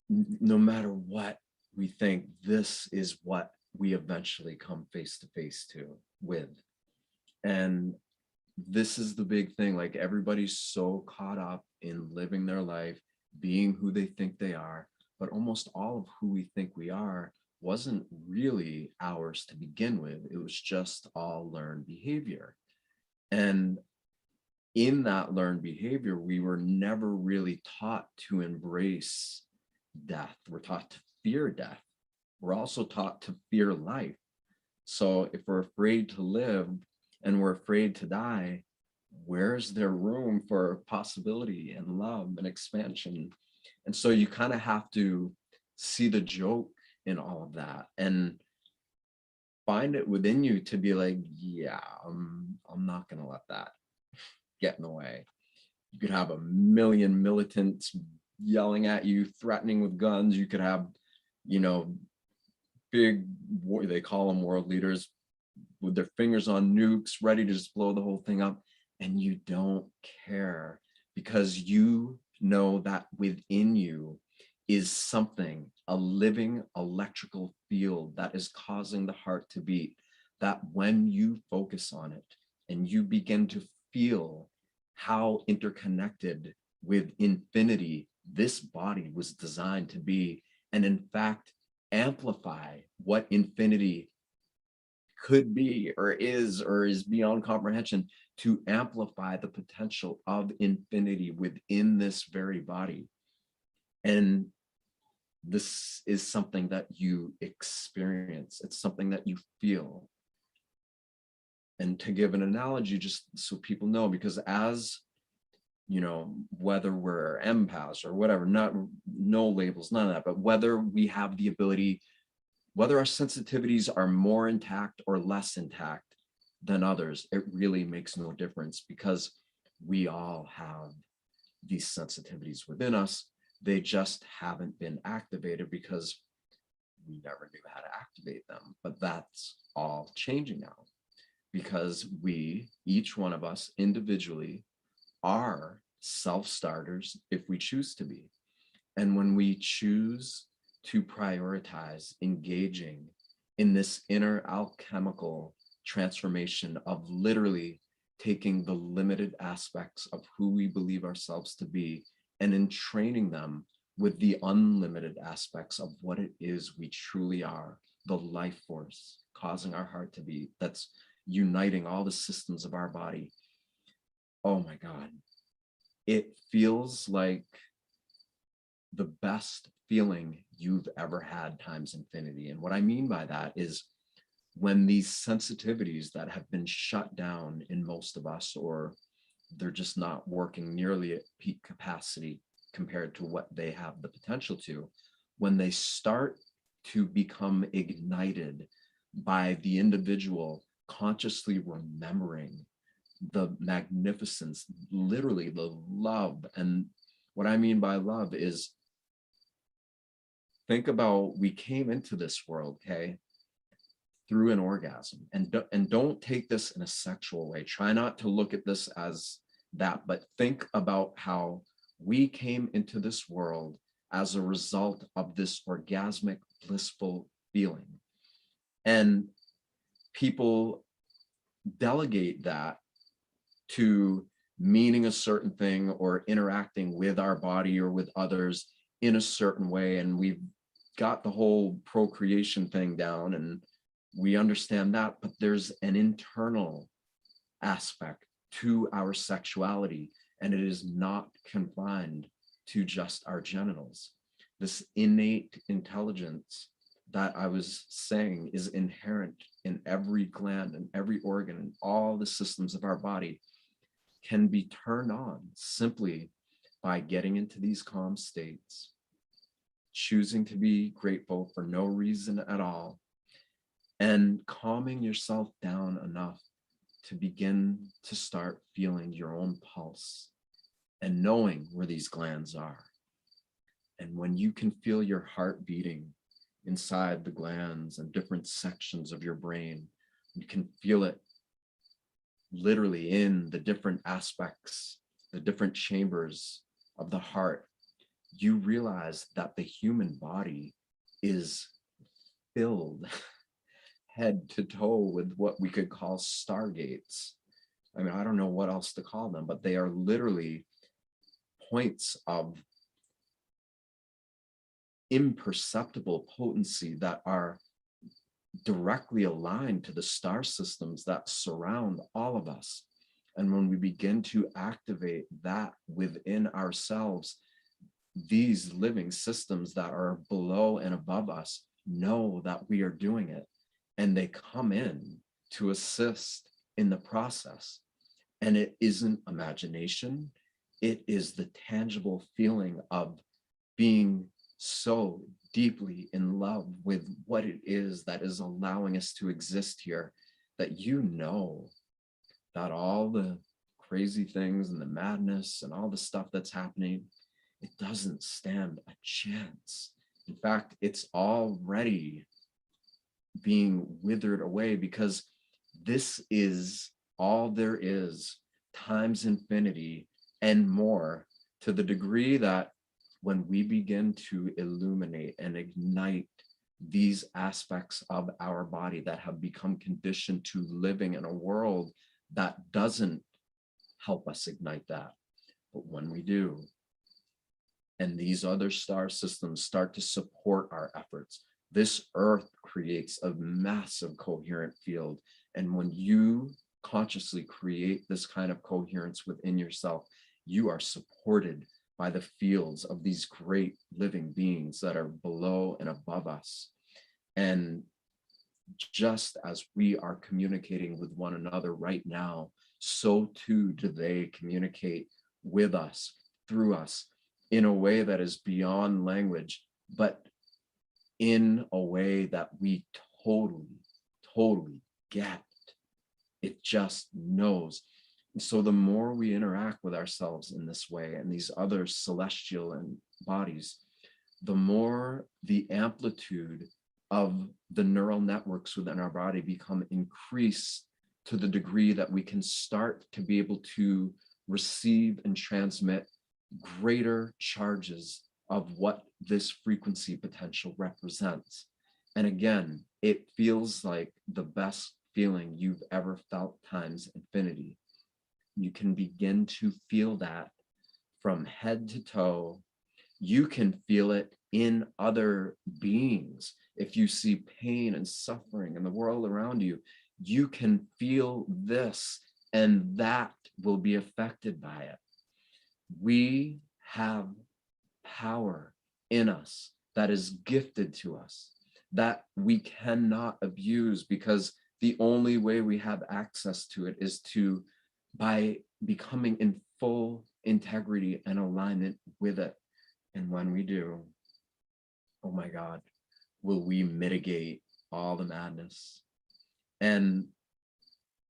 no matter what we think, this is what we eventually come face to face with. And this is the big thing. Like, everybody's so caught up in living their life, being who they think they are, but almost all of who we think we are wasn't really ours to begin with. It was just all learned behavior. And in that learned behavior, we were never really taught to embrace death. We're taught to fear death. We're also taught to fear life. So if we're afraid to live and we're afraid to die, where's there room for possibility and love and expansion? And so you kind of have to see the joke in all of that and find it within you to be like, yeah, I'm not going to let that get in the way. You could have a million militants yelling at you, threatening with guns. You could have, you know, big, they call them world leaders, with their fingers on nukes, ready to just blow the whole thing up. And you don't care because you know that within you is something, a living electrical field that is causing the heart to beat, that when you focus on it and you begin to feel how interconnected with infinity this body was designed to be, and in fact, amplify what infinity could be or is beyond comprehension, to amplify the potential of infinity within this very body. And this is something that you experience. It's something that you feel. And to give an analogy, just so people know, because as you know, whether we're empaths or whatever, no labels, none of that, but whether we have the ability, whether our sensitivities are more intact or less intact than others, it really makes no difference, because we all have these sensitivities within us. They just haven't been activated because we never knew how to activate them. But that's all changing now, because we, each one of us individually, are self-starters if we choose to be. And when we choose to prioritize engaging in this inner alchemical transformation of literally taking the limited aspects of who we believe ourselves to be and entraining them with the unlimited aspects of what it is we truly are, the life force causing our heart to beat, that's uniting all the systems of our body. Oh my God, it feels like the best feeling you've ever had times infinity. And what I mean by that is when these sensitivities that have been shut down in most of us, or they're just not working nearly at peak capacity compared to what they have the potential to, when they start to become ignited by the individual consciously remembering the magnificence, literally the love. And what I mean by love is, think about, we came into this world, okay, through an orgasm. And don't take this in a sexual way. Try not to look at this as that, but think about how we came into this world as a result of this orgasmic, blissful feeling. And people delegate that to meaning a certain thing or interacting with our body or with others in a certain way. And we've got the whole procreation thing down and we understand that, but there's an internal aspect to our sexuality, and it is not confined to just our genitals. This innate intelligence that I was saying is inherent in every gland and every organ and all the systems of our body, can be turned on simply by getting into these calm states, choosing to be grateful for no reason at all, and calming yourself down enough to begin to start feeling your own pulse and knowing where these glands are. And when you can feel your heart beating inside the glands and different sections of your brain, you can feel it literally in the different aspects, the different chambers of the heart, you realize that the human body is filled head to toe with what we could call stargates. I mean, I don't know what else to call them, but they are literally points of imperceptible potency that are directly aligned to the star systems that surround all of us. And when we begin to activate that within ourselves, these living systems that are below and above us know that we are doing it, and they come in to assist in the process. And it isn't imagination, it is the tangible feeling of being so deeply in love with what it is that is allowing us to exist here, that you know that all the crazy things and the madness and all the stuff that's happening, it doesn't stand a chance. In fact, it's already being withered away, because this is all there is times infinity and more, to the degree that when we begin to illuminate and ignite these aspects of our body that have become conditioned to living in a world that doesn't help us ignite that. But when we do, and these other star systems start to support our efforts, this earth creates a massive coherent field. And when you consciously create this kind of coherence within yourself, you are supported by the fields of these great living beings that are below and above us. And just as we are communicating with one another right now, so too do they communicate with us, through us, in a way that is beyond language, but in a way that we totally get. It just knows. And so the more we interact with ourselves in this way and these other celestial and bodies, the more the amplitude of the neural networks within our body become increased, to the degree that we can start to be able to receive and transmit greater charges of what this frequency potential represents. And again, it feels like the best feeling you've ever felt times infinity. You can begin to feel that from head to toe. You can feel it in other beings. If you see pain and suffering in the world around you, you can feel this, and that will be affected by it. We have power in us that is gifted to us, that we cannot abuse, because the only way we have access to it is by becoming in full integrity and alignment with it. And when we do, oh my God, will we mitigate all the madness? And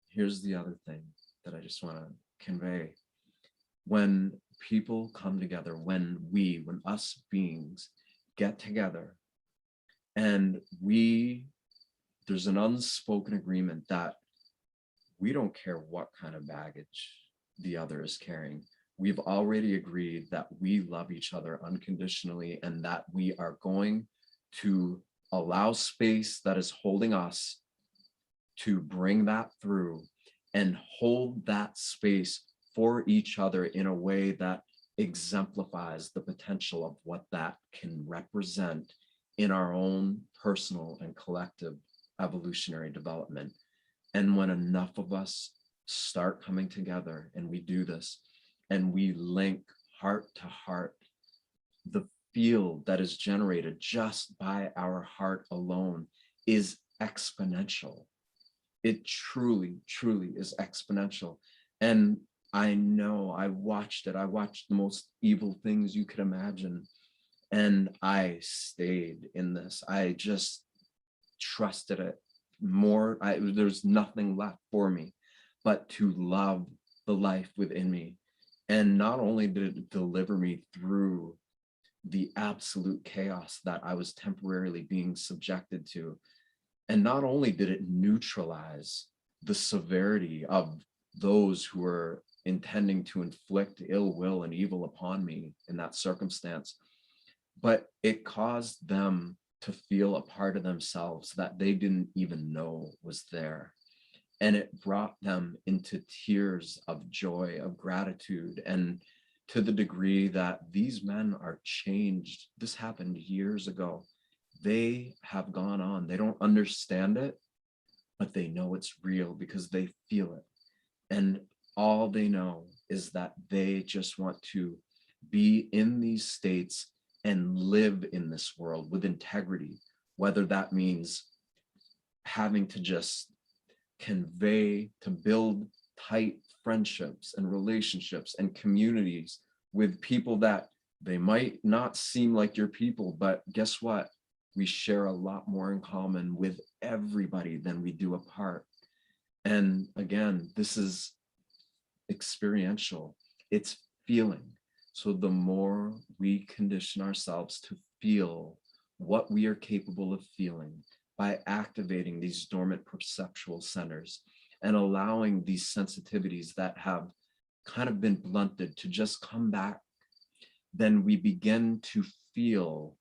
here's the other thing that I just want to convey. When people come together, when us beings get together, and there's an unspoken agreement that we don't care what kind of baggage the other is carrying. We've already agreed that we love each other unconditionally, and that we are going to allow space that is holding us to bring that through and hold that space for each other in a way that exemplifies the potential of what that can represent in our own personal and collective evolutionary development. And when enough of us start coming together and we do this, and we link heart to heart, the field that is generated just by our heart alone is exponential. It truly is exponential. And I know I watched it. I watched the most evil things you could imagine. And I stayed in this. I just trusted it more. There's nothing left for me but to love the life within me. And not only did it deliver me through the absolute chaos that I was temporarily being subjected to, and not only did it neutralize the severity of those who were intending to inflict ill will and evil upon me in that circumstance, but it caused them to feel a part of themselves that they didn't even know was there. And it brought them into tears of joy, of gratitude, and to the degree that these men are changed. This happened years ago. They have gone on. They don't understand it, but they know it's real because they feel it. And all they know is that they just want to be in these states and live in this world with integrity, whether that means having to just convey, to build tight friendships and relationships and communities with people that they might not seem like your people, but guess what? We share a lot more in common with everybody than we do apart. And again, this is experiential, it's feeling. So the more we condition ourselves to feel what we are capable of feeling by activating these dormant perceptual centers and allowing these sensitivities that have kind of been blunted to just come back, then we begin to feel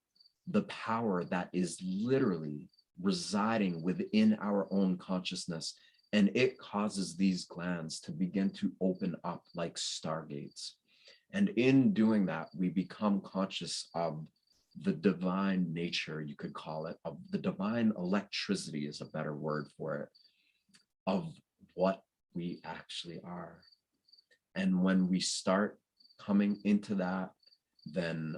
the power that is literally residing within our own consciousness. And it causes these glands to begin to open up like stargates. And in doing that, we become conscious of the divine nature, you could call it, of the divine electricity is a better word for it, of what we actually are. And when we start coming into that, then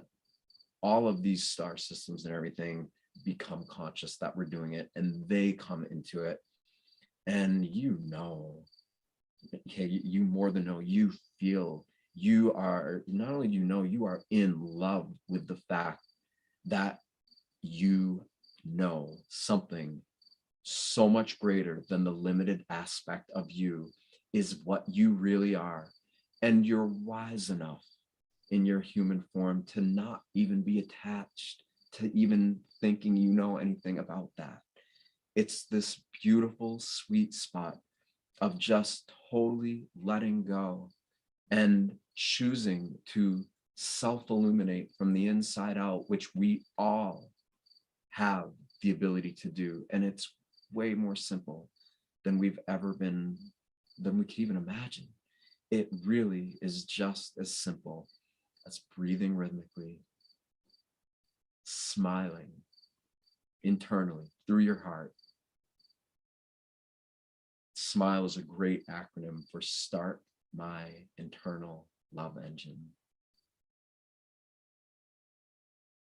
all of these star systems and everything become conscious that we're doing it, and they come into it. And you know, okay, you more than know, you feel, you are, not only you know, you are in love with the fact that you know something so much greater than the limited aspect of you is what you really are. And you're wise enough in your human form to not even be attached to even thinking you know anything about that. It's this beautiful, sweet spot of just totally letting go and choosing to self-illuminate from the inside out, which we all have the ability to do. And it's way more simple than we've ever been, than we can even imagine. It really is just as simple as breathing rhythmically, smiling internally through your heart. SMILE is a great acronym for Start My Internal Love Engine.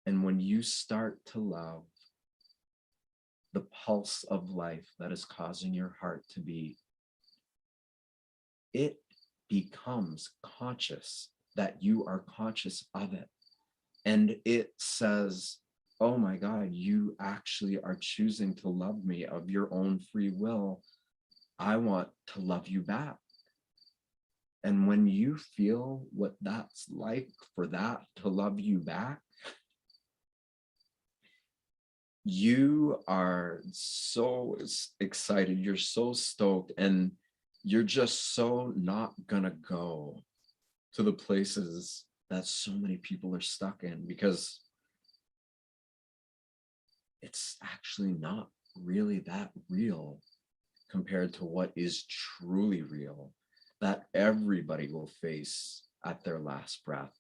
And when you start to love the pulse of life that is causing your heart to beat, it becomes conscious that you are conscious of it. And it says, oh my God, you actually are choosing to love me of your own free will. I want to love you back. And when you feel what that's like for that to love you back, you are so excited, you're so stoked, and you're just so not gonna go to the places that so many people are stuck in, because it's actually not really that real compared to what is truly real, that everybody will face at their last breath.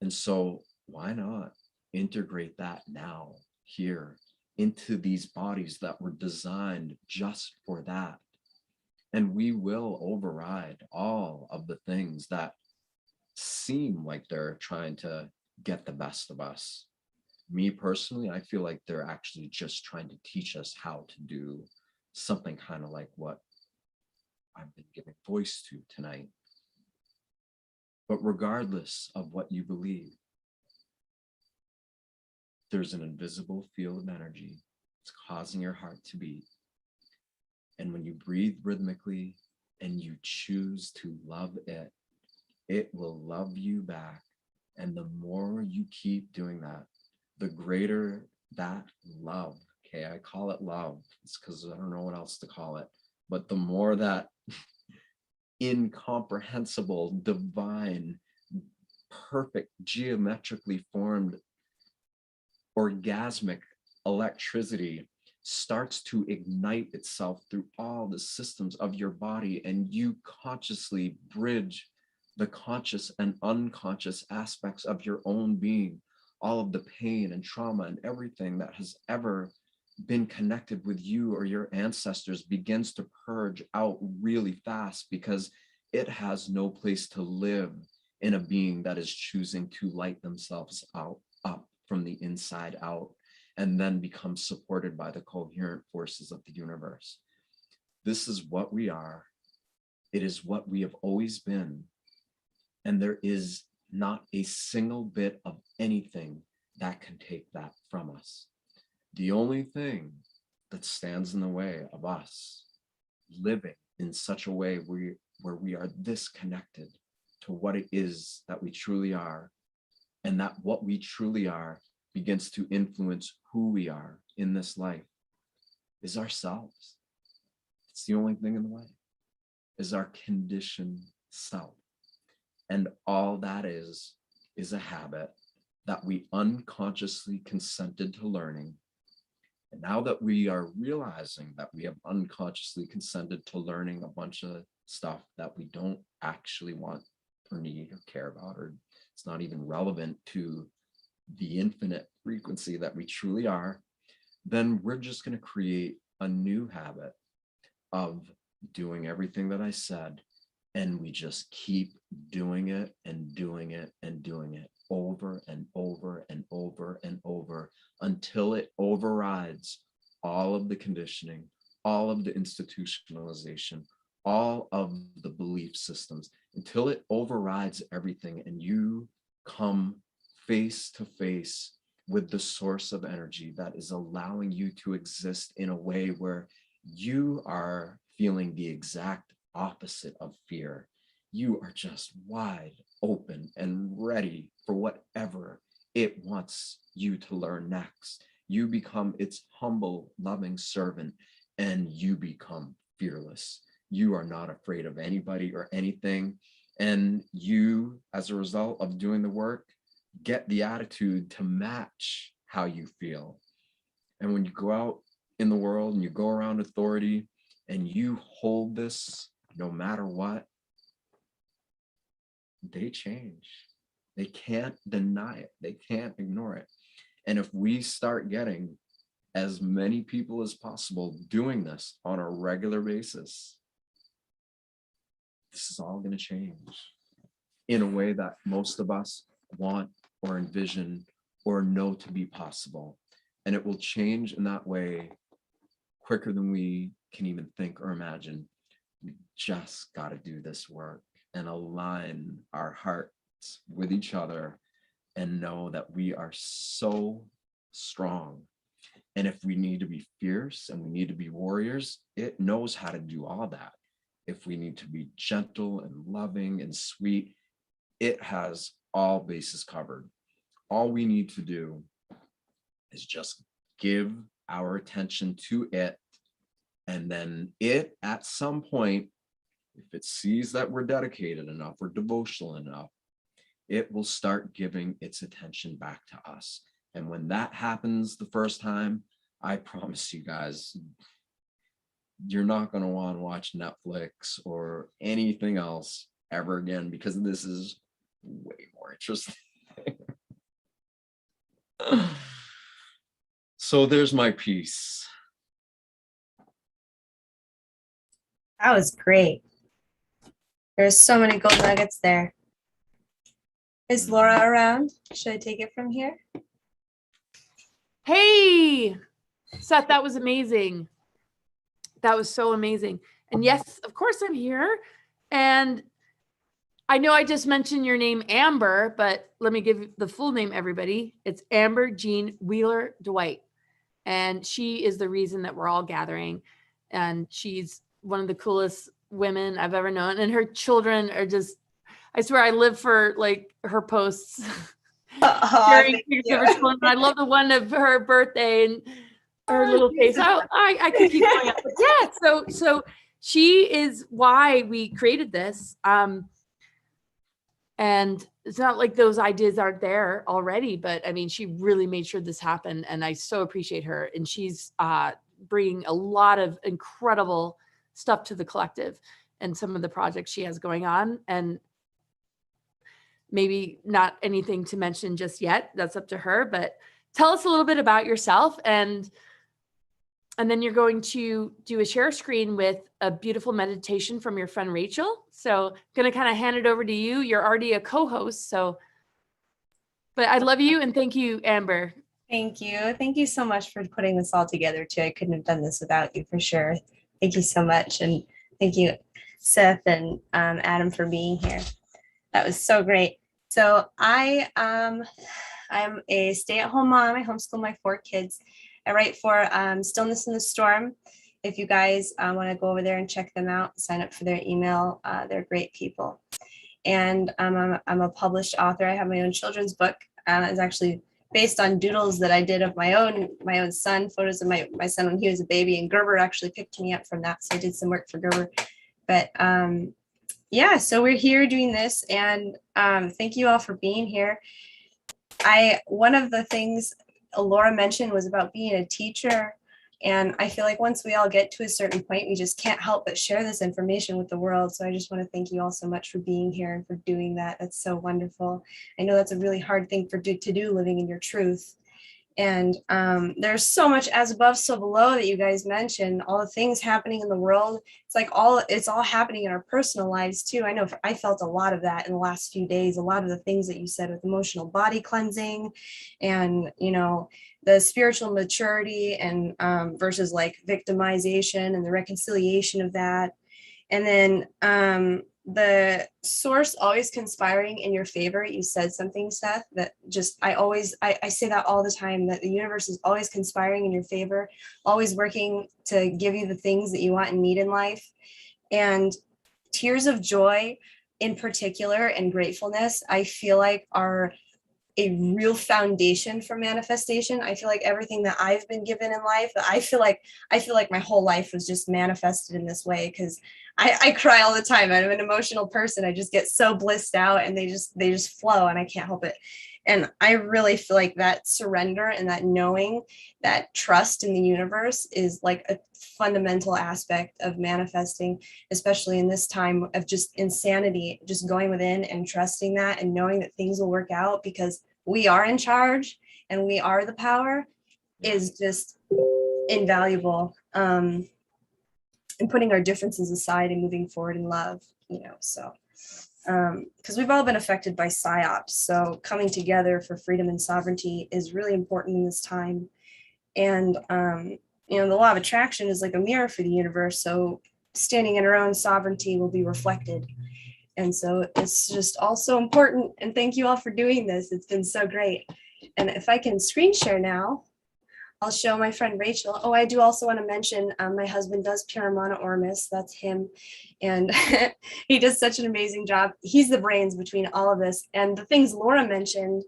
And so why not integrate that now, here, into these bodies that were designed just for that? And we will override all of the things that seem like they're trying to get the best of us. Me personally, I feel like they're actually just trying to teach us how to do something kind of like what I've been giving voice to tonight. But regardless of what you believe, there's an invisible field of energy that's causing your heart to beat. And when you breathe rhythmically and you choose to love it, it will love you back. And the more you keep doing that, the greater that love. Okay, I call it love. It's because I don't know what else to call it. But the more that incomprehensible, divine, perfect, geometrically formed, orgasmic electricity starts to ignite itself through all the systems of your body, and you consciously bridge the conscious and unconscious aspects of your own being, all of the pain and trauma and everything that has ever been connected with you or your ancestors begins to purge out really fast, because it has no place to live in a being that is choosing to light themselves up from the inside out and then become supported by the coherent forces of the universe. This is what we are. It is what we have always been. And there is not a single bit of anything that can take that from us. The only thing that stands in the way of us living in such a way where we are this connected to what it is that we truly are, and that what we truly are begins to influence who we are in this life, is ourselves. It's the only thing in the way, is our conditioned self. And all that is a habit that we unconsciously consented to learning. And now that we are realizing that we have unconsciously consented to learning a bunch of stuff that we don't actually want or need or care about, or it's not even relevant to the infinite frequency that we truly are, then we're just going to create a new habit of doing everything that I said. And we just keep doing it and doing it and doing it over and over and over and over until it overrides all of the conditioning, all of the institutionalization, all of the belief systems, until it overrides everything and you come face to face with the source of energy that is allowing you to exist in a way where you are feeling the exact opposite of fear. You are just wide open and ready for whatever it wants you to learn next. You become its humble, loving servant, and you become fearless. You are not afraid of anybody or anything. And you, as a result of doing the work, get the attitude to match how you feel. And when you go out in the world and you go around authority and you hold this no matter what, they change. They can't deny it. They can't ignore it. And if we start getting as many people as possible doing this on a regular basis, this is all going to change in a way that most of us want or envision or know to be possible. And it will change in that way quicker than we can even think or imagine. We just got to do this work and align our hearts with each other and know that we are so strong. And if we need to be fierce and we need to be warriors, it knows how to do all that. If we need to be gentle and loving and sweet, it has all bases covered. All we need to do is just give our attention to it. And then it, at some point, if it sees that we're dedicated enough, we're devotional enough, it will start giving its attention back to us. And when that happens the first time, I promise you guys, you're not going to want to watch Netflix or anything else ever again, because this is way more interesting. So there's my piece. That was great. There's so many gold nuggets there. Is Laura around? Should I take it from here? Hey, Seth, that was amazing. That was so amazing. And yes, of course I'm here. And I know I just mentioned your name, Amber, but let me give the full name, everybody. It's Amber Jean Wheeler Dwight. And she is the reason that we're all gathering. And she's one of the coolest women I've ever known. And her children are just, I swear I live for like her posts. Sharing pictures of her children. I love the one of her birthday and her little face. I could keep going up. But yeah, so she is why we created this. And it's not like those ideas aren't there already, but I mean, she really made sure this happened, and I so appreciate her. And she's bringing a lot of incredible stuff to the collective and some of the projects she has going on. And maybe not anything to mention just yet. That's up to her. But tell us a little bit about yourself and And then you're going to do a share screen with a beautiful meditation from your friend Rachel. So I'm going to kind of hand it over to you. You're already a co-host. So, but I love you and thank you, Amber. Thank you. Thank you so much for putting this all together too. I couldn't have done this without you for sure. Thank you so much. And thank you, Seth and Adam, for being here. That was so great. So I'm a stay-at-home mom. I homeschool my 4 kids. I write for Stillness in the Storm. If you guys want to go over there and check them out, sign up for their email. They're great people. And I'm a published author. I have my own children's book. It's actually based on doodles that I did of my own son, photos of my son when he was a baby. And Gerber actually picked me up from that. So I did some work for Gerber. But yeah, so we're here doing this. And thank you all for being here. One of the things Laura mentioned was about being a teacher. And I feel like once we all get to a certain point, we just can't help but share this information with the world. So I just want to thank you all so much for being here and for doing that. That's so wonderful. I know that's a really hard thing to do, living in your truth. And there's so much as above, so below that you guys mentioned, all the things happening in the world. It's like it's all happening in our personal lives too. I know I felt a lot of that in the last few days, a lot of the things that you said with emotional body cleansing and, you know, the spiritual maturity and versus like victimization and the reconciliation of that. And then the source always conspiring in your favor. You said something, Seth, that just I say that all the time, that the universe is always conspiring in your favor, always working to give you the things that you want and need in life. And tears of joy in particular and gratefulness, I feel like are a real foundation for manifestation. I feel like everything that I've been given in life, I feel like my whole life was just manifested in this way, because I cry all the time. I'm an emotional person. I just get so blissed out and they just flow and I can't help it. And I really feel like that surrender and that knowing, that trust in the universe is like a fundamental aspect of manifesting, especially in this time of just insanity, just going within and trusting that and knowing that things will work out because we are in charge and we are the power is just invaluable. And putting our differences aside and moving forward in love, you know, so because we've all been affected by psyops. So coming together for freedom and sovereignty is really important in this time. And, you know, the law of attraction is like a mirror for the universe. So standing in our own sovereignty will be reflected. And so it's just also important. And thank you all for doing this. It's been so great. And if I can screen share now, I'll show my friend Rachel. Oh, I do also want to mention my husband does 𝗟𝘂𝗏𝗏, that's him. And he does such an amazing job. He's the brains between all of this. And the things Laura mentioned,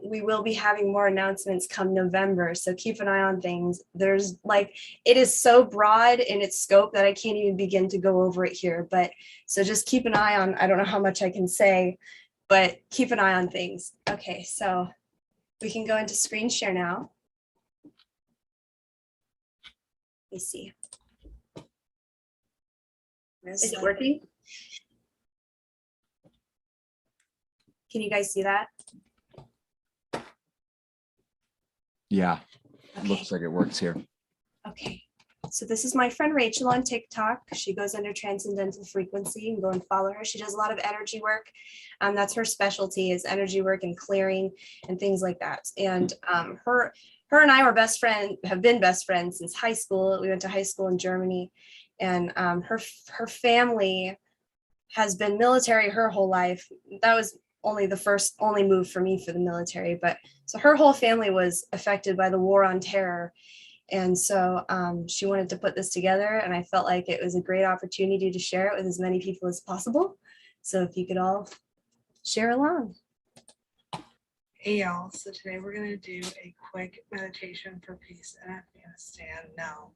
we will be having more announcements come November. So keep an eye on things. There's like, it is so broad in its scope that I can't even begin to go over it here. But so just keep an eye on, I don't know how much I can say, but keep an eye on things. Okay, so we can go into screen share now. Let me see. Is it working? Can you guys see that? Yeah, Okay. looks like it works here. Okay, so this is my friend Rachel on TikTok. She goes under Transcendental Frequency. You can go and follow her. She does a lot of energy work. That's her specialty, is energy work and clearing and things like that. And her and I were best friends, have been best friends since high school. We went to high school in Germany, and her family has been military her whole life. That was only the only move for me for the military, but so her whole family was affected by the war on terror. And so she wanted to put this together, and I felt like it was a great opportunity to share it with as many people as possible. So if you could all share along. Hey y'all, so today we're going to do a quick meditation for peace in Afghanistan. Now,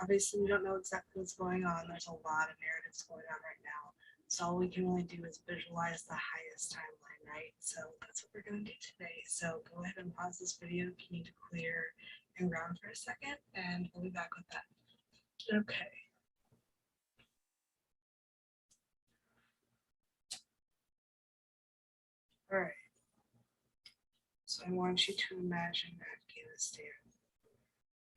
obviously we don't know exactly what's going on. There's a lot of narratives going on right now. So all we can really do is visualize the highest timeline, right? So that's what we're going to do today. So go ahead and pause this video if you need to clear and ground for a second, and we'll be back with that. Okay. All right. So I want you to imagine Afghanistan.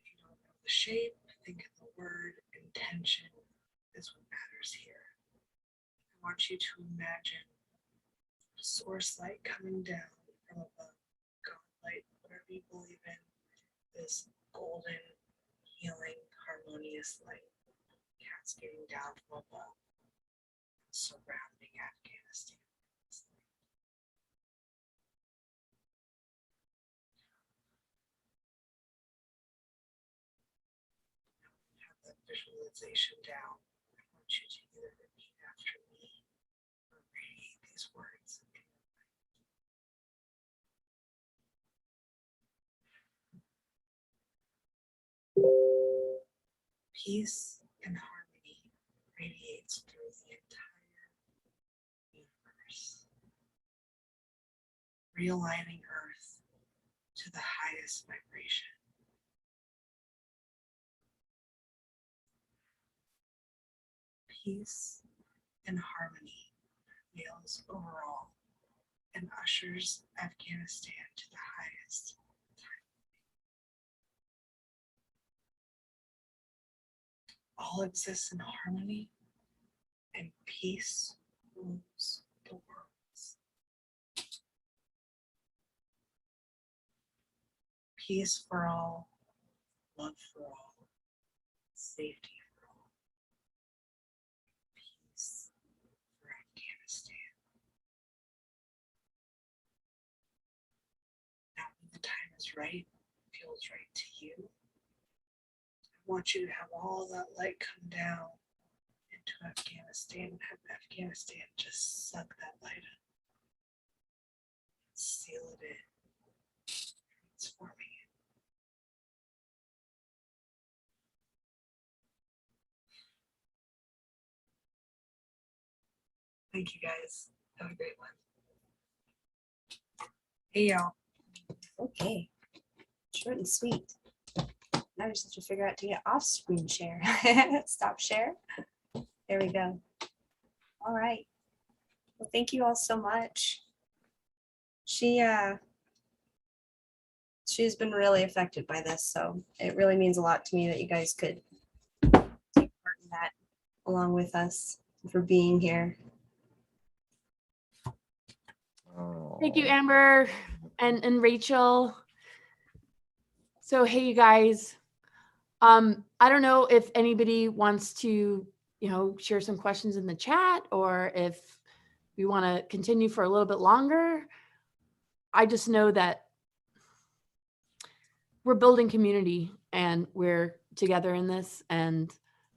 If you don't know the shape, think of the word. Intention is what matters here. I want you to imagine a source light coming down from above, God light, whatever you believe in, this golden, healing, harmonious light cascading down from above, surrounding Afghanistan. Have that visualization down. I want you to either repeat after me or radiate these words. Peace and harmony radiates through the entire universe, realigning Earth to the highest vibration. Peace and harmony prevails overall and ushers Afghanistan to the highest. All exists in harmony, and peace rules the worlds. Peace for all, love for all, safety for all. Peace for Afghanistan. Now, when the time is right, feels right to you, I want you to have all that light come down into Afghanistan and have Afghanistan just suck that light up, seal it in, transforming it. Thank you guys. Have a great one. Hey y'all. Okay, short and sweet. Now I just have to figure out to get off screen share. Stop share. There we go. All right. Well, thank you all so much. She's been really affected by this, so it really means a lot to me that you guys could take part in that along with us, for being here. Thank you, Amber and Rachel. So, hey, you guys. I don't know if anybody wants to, share some questions in the chat, or if we want to continue for a little bit longer. I just know that we're building community and we're together in this, and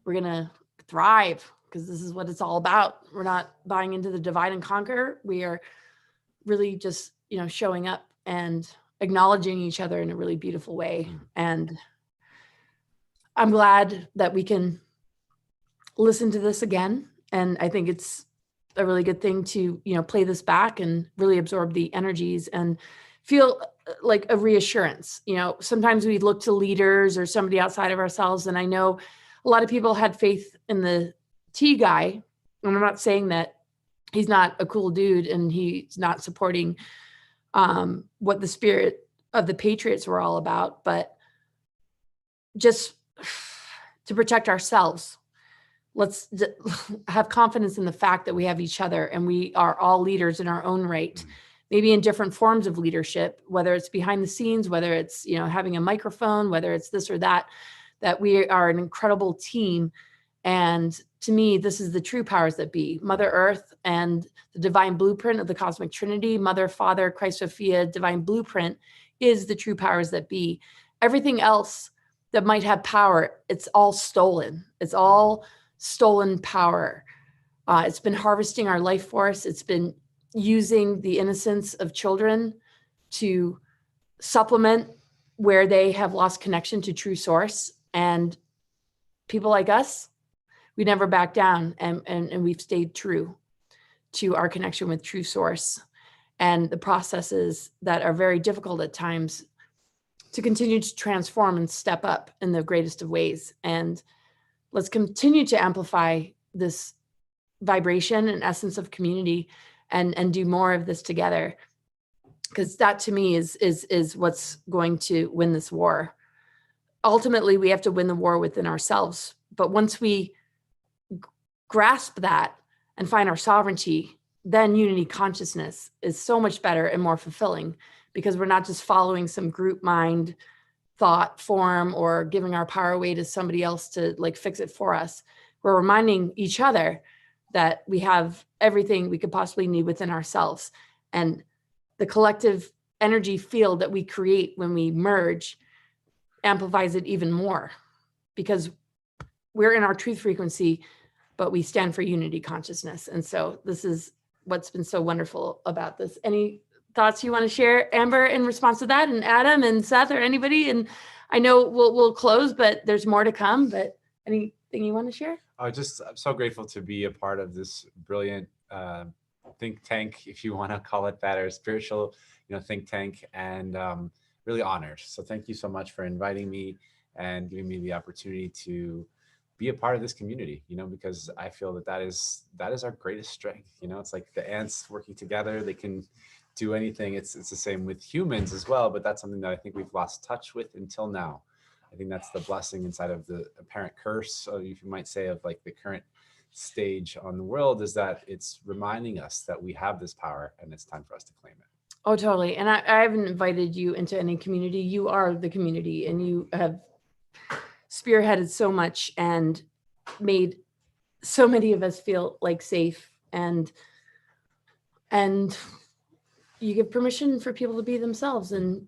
we're going to thrive because this is what it's all about. We're not buying into the divide and conquer. We are really just, showing up and acknowledging each other in a really beautiful way. And I'm glad that we can listen to this again. And I think it's a really good thing to, play this back and really absorb the energies and feel like a reassurance. Sometimes we look to leaders or somebody outside of ourselves. And I know a lot of people had faith in the T guy. And I'm not saying that he's not a cool dude and he's not supporting what the spirit of the Patriots were all about, but just to protect ourselves, let's have confidence in the fact that we have each other and we are all leaders in our own right, maybe in different forms of leadership, whether it's behind the scenes, whether it's, having a microphone, whether it's this or that we are an incredible team. And to me, this is the true powers that be, Mother Earth and the divine blueprint of the cosmic Trinity, Mother, Father, Christ, Sophia, divine blueprint is the true powers that be. Everything else that might have power, it's all stolen. It's all stolen power. It's been harvesting our life force. It's been using the innocence of children to supplement where they have lost connection to true source. And people like us, we never back down, and we've stayed true to our connection with true source and the processes that are very difficult at times to continue to transform and step up in the greatest of ways. And let's continue to amplify this vibration and essence of community and do more of this together. Because that to me is what's going to win this war. ultimately we have to win the war within ourselves. But once we grasp that and find our sovereignty, then unity consciousness is so much better and more fulfilling, because we're not just following some group mind thought form or giving our power away to somebody else to like fix it for us. We're reminding each other that we have everything we could possibly need within ourselves. And the collective energy field that we create when we merge amplifies it even more, because we're in our truth frequency, but we stand for unity consciousness. And so this is what's been so wonderful about this. Any thoughts you want to share, Amber, in response to that, and Adam and Seth or anybody? And I know we'll close, but there's more to come, but anything you want to share? I'm so grateful to be a part of this brilliant think tank, if you want to call it that, or spiritual, think tank, and really honored. So thank you so much for inviting me and giving me the opportunity to be a part of this community, because I feel that is our greatest strength. It's like the ants working together, they can do anything. It's the same with humans as well, but that's something that I think we've lost touch with until now. I think that's the blessing inside of the apparent curse, if you might say, of like the current stage on the world, is that it's reminding us that we have this power and it's time for us to claim it. Oh, totally. And I haven't invited you into any community. You are the community, and you have spearheaded so much and made so many of us feel like safe, and you give permission for people to be themselves. And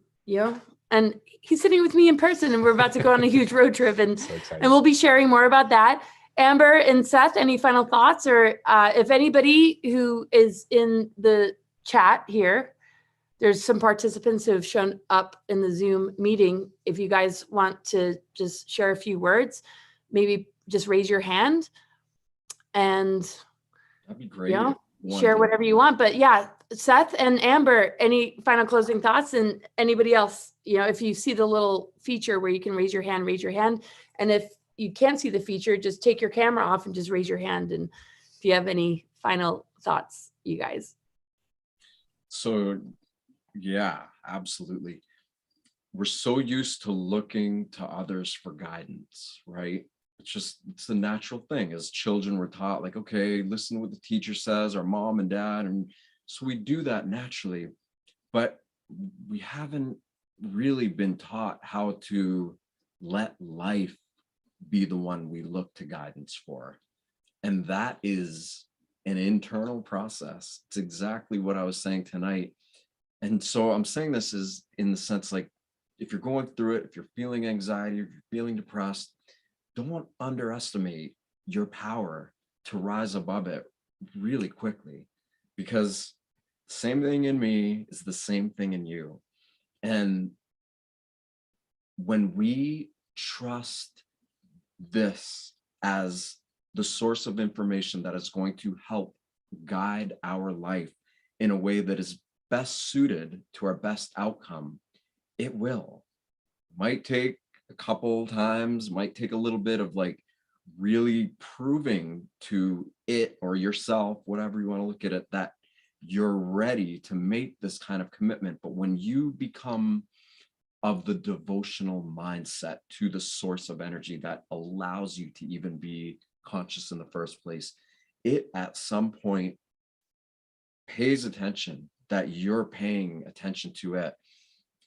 and he's sitting with me in person, and we're about to go on a huge road trip, and So excited. and we'll be sharing more about that. Amber and Seth, any final thoughts? Or if anybody who is in the chat here, there's some participants who have shown up in the Zoom meeting. If you guys want to just share a few words, maybe just raise your hand and That'd be great. share whatever you want. But yeah, Seth and Amber, any final closing thoughts? And anybody else, if you see the little feature where you can raise your hand. And if you can't see the feature, just take your camera off and just raise your hand. And if you have any final thoughts, you guys. So yeah, absolutely. We're so used to looking to others for guidance, right? It's the natural thing. As children, we're taught like, okay, listen to what the teacher says, our mom and dad. And so we do that naturally, but we haven't really been taught how to let life be the one we look to guidance for. And that is an internal process. It's exactly what I was saying tonight. And so I'm saying this is in the sense, like, if you're going through it, if you're feeling anxiety, if you're feeling depressed, don't underestimate your power to rise above it really quickly, because the same thing in me is the same thing in you. And when we trust this as the source of information that is going to help guide our life in a way that is best suited to our best outcome, it will. Might take a couple times, might take a little bit of like really proving to it or yourself, whatever you want to look at it, that you're ready to make this kind of commitment. But when you become of the devotional mindset to the source of energy that allows you to even be conscious in the first place, it at some point pays attention that you're paying attention to it.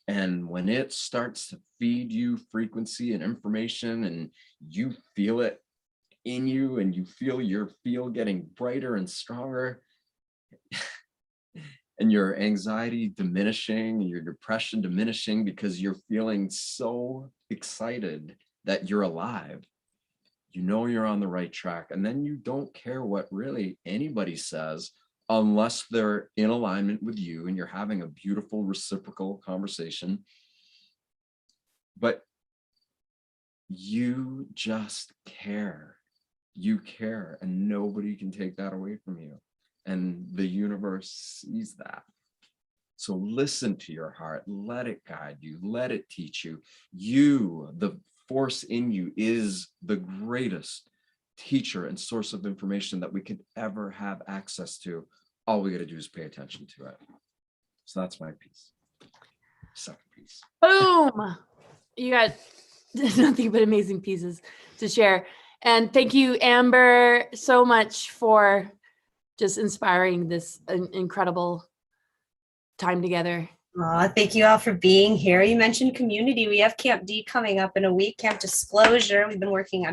And when it starts to feed you frequency and information, and you feel it in you, and you feel your field getting brighter and stronger, and your anxiety diminishing, your depression diminishing, because you're feeling so excited that you're alive, you're on the right track. And then you don't care what really anybody says, unless they're in alignment with you and you're having a beautiful reciprocal conversation. But you just care. You care, and nobody can take that away from you. And the universe sees that. So listen to your heart, let it guide you, let it teach you. You, the force in you, is the greatest teacher and source of information that we could ever have access to. All we got to do is pay attention to it. So that's my piece. Second piece. Boom. You got nothing but amazing pieces to share. And thank you, Amber, so much for just inspiring this incredible time together. Thank you all for being here. You mentioned community. We have Camp D coming up in a week, Camp Disclosure. I've been working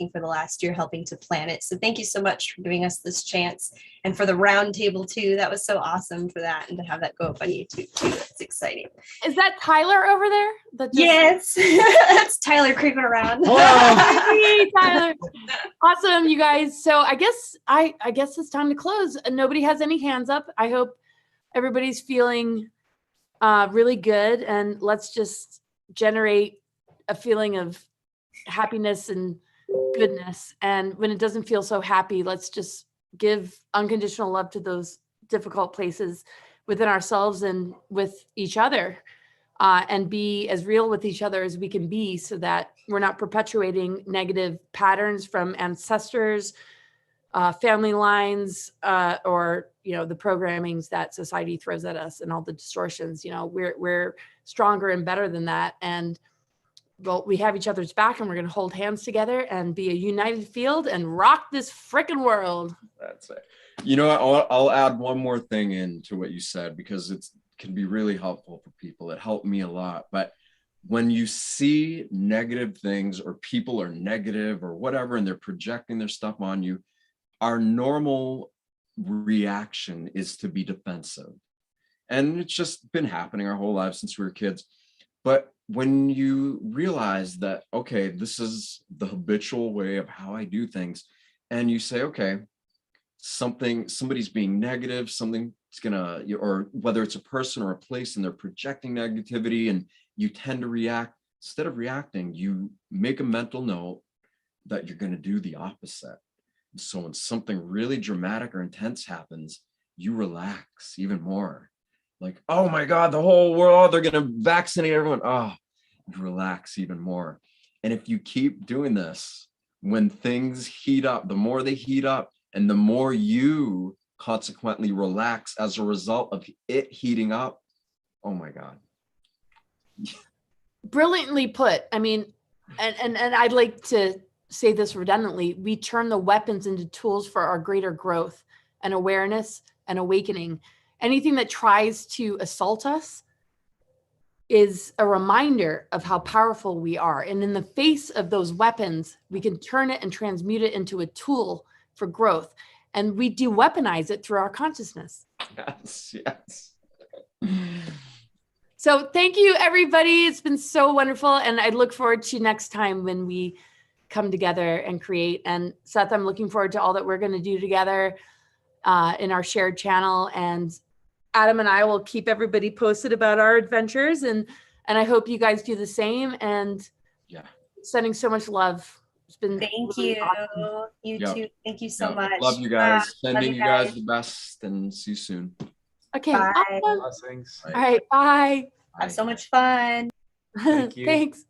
for the last year helping to plan it. So thank you so much for giving us this chance, and for the round table too. That was so awesome for that, and to have that go up on YouTube too. It's exciting. Is that Tyler over there? Yes, that's Tyler creeping around. Hey, Tyler. Awesome, you guys. So I guess it's time to close. Nobody has any hands up. I hope everybody's feeling really good, and let's just generate a feeling of happiness and goodness. And when it doesn't feel so happy, let's just give unconditional love to those difficult places within ourselves and with each other, and be as real with each other as we can be, so that we're not perpetuating negative patterns from ancestors, family lines, or the programmings that society throws at us and all the distortions. We're stronger and better than that, and we have each other's back, and we're going to hold hands together and be a united field and rock this frickin' world. That's it. I'll add one more thing into what you said, because it can be really helpful for people. It helped me a lot. But when you see negative things, or people are negative or whatever, and they're projecting their stuff on you, our normal reaction is to be defensive. And it's just been happening our whole lives since we were kids. But when you realize that, okay, this is the habitual way of how I do things, and you say, okay, somebody's being negative, something's gonna, or whether it's a person or a place, and they're projecting negativity, and you tend to react. Instead of reacting, you make a mental note that you're going to do the opposite. So when something really dramatic or intense happens, you relax even more. Like, oh my God, the whole world, they're going to vaccinate everyone. Oh, you relax even more. And if you keep doing this, when things heat up, the more they heat up, and the more you consequently relax as a result of it heating up, oh my God. Brilliantly put. I mean, and I'd like to say this redundantly: we turn the weapons into tools for our greater growth and awareness and awakening. Anything that tries to assault us is a reminder of how powerful we are. And in the face of those weapons, we can turn it and transmute it into a tool for growth. And we do weaponize it through our consciousness. Yes. So thank you, everybody. It's been so wonderful. And I look forward to next time when we come together and create. And Seth, I'm looking forward to all that we're going to do together in our shared channel. And Adam and I will keep everybody posted about our adventures. And I hope you guys do the same. And yeah, sending so much love. It's been Thank really you. awesome. You too. Thank you so much. Love you guys. Sending you you guys the best, and see you soon. Okay. Bye. Awesome. Blessings. All right. Bye. Have so much fun. Thank you. Thanks.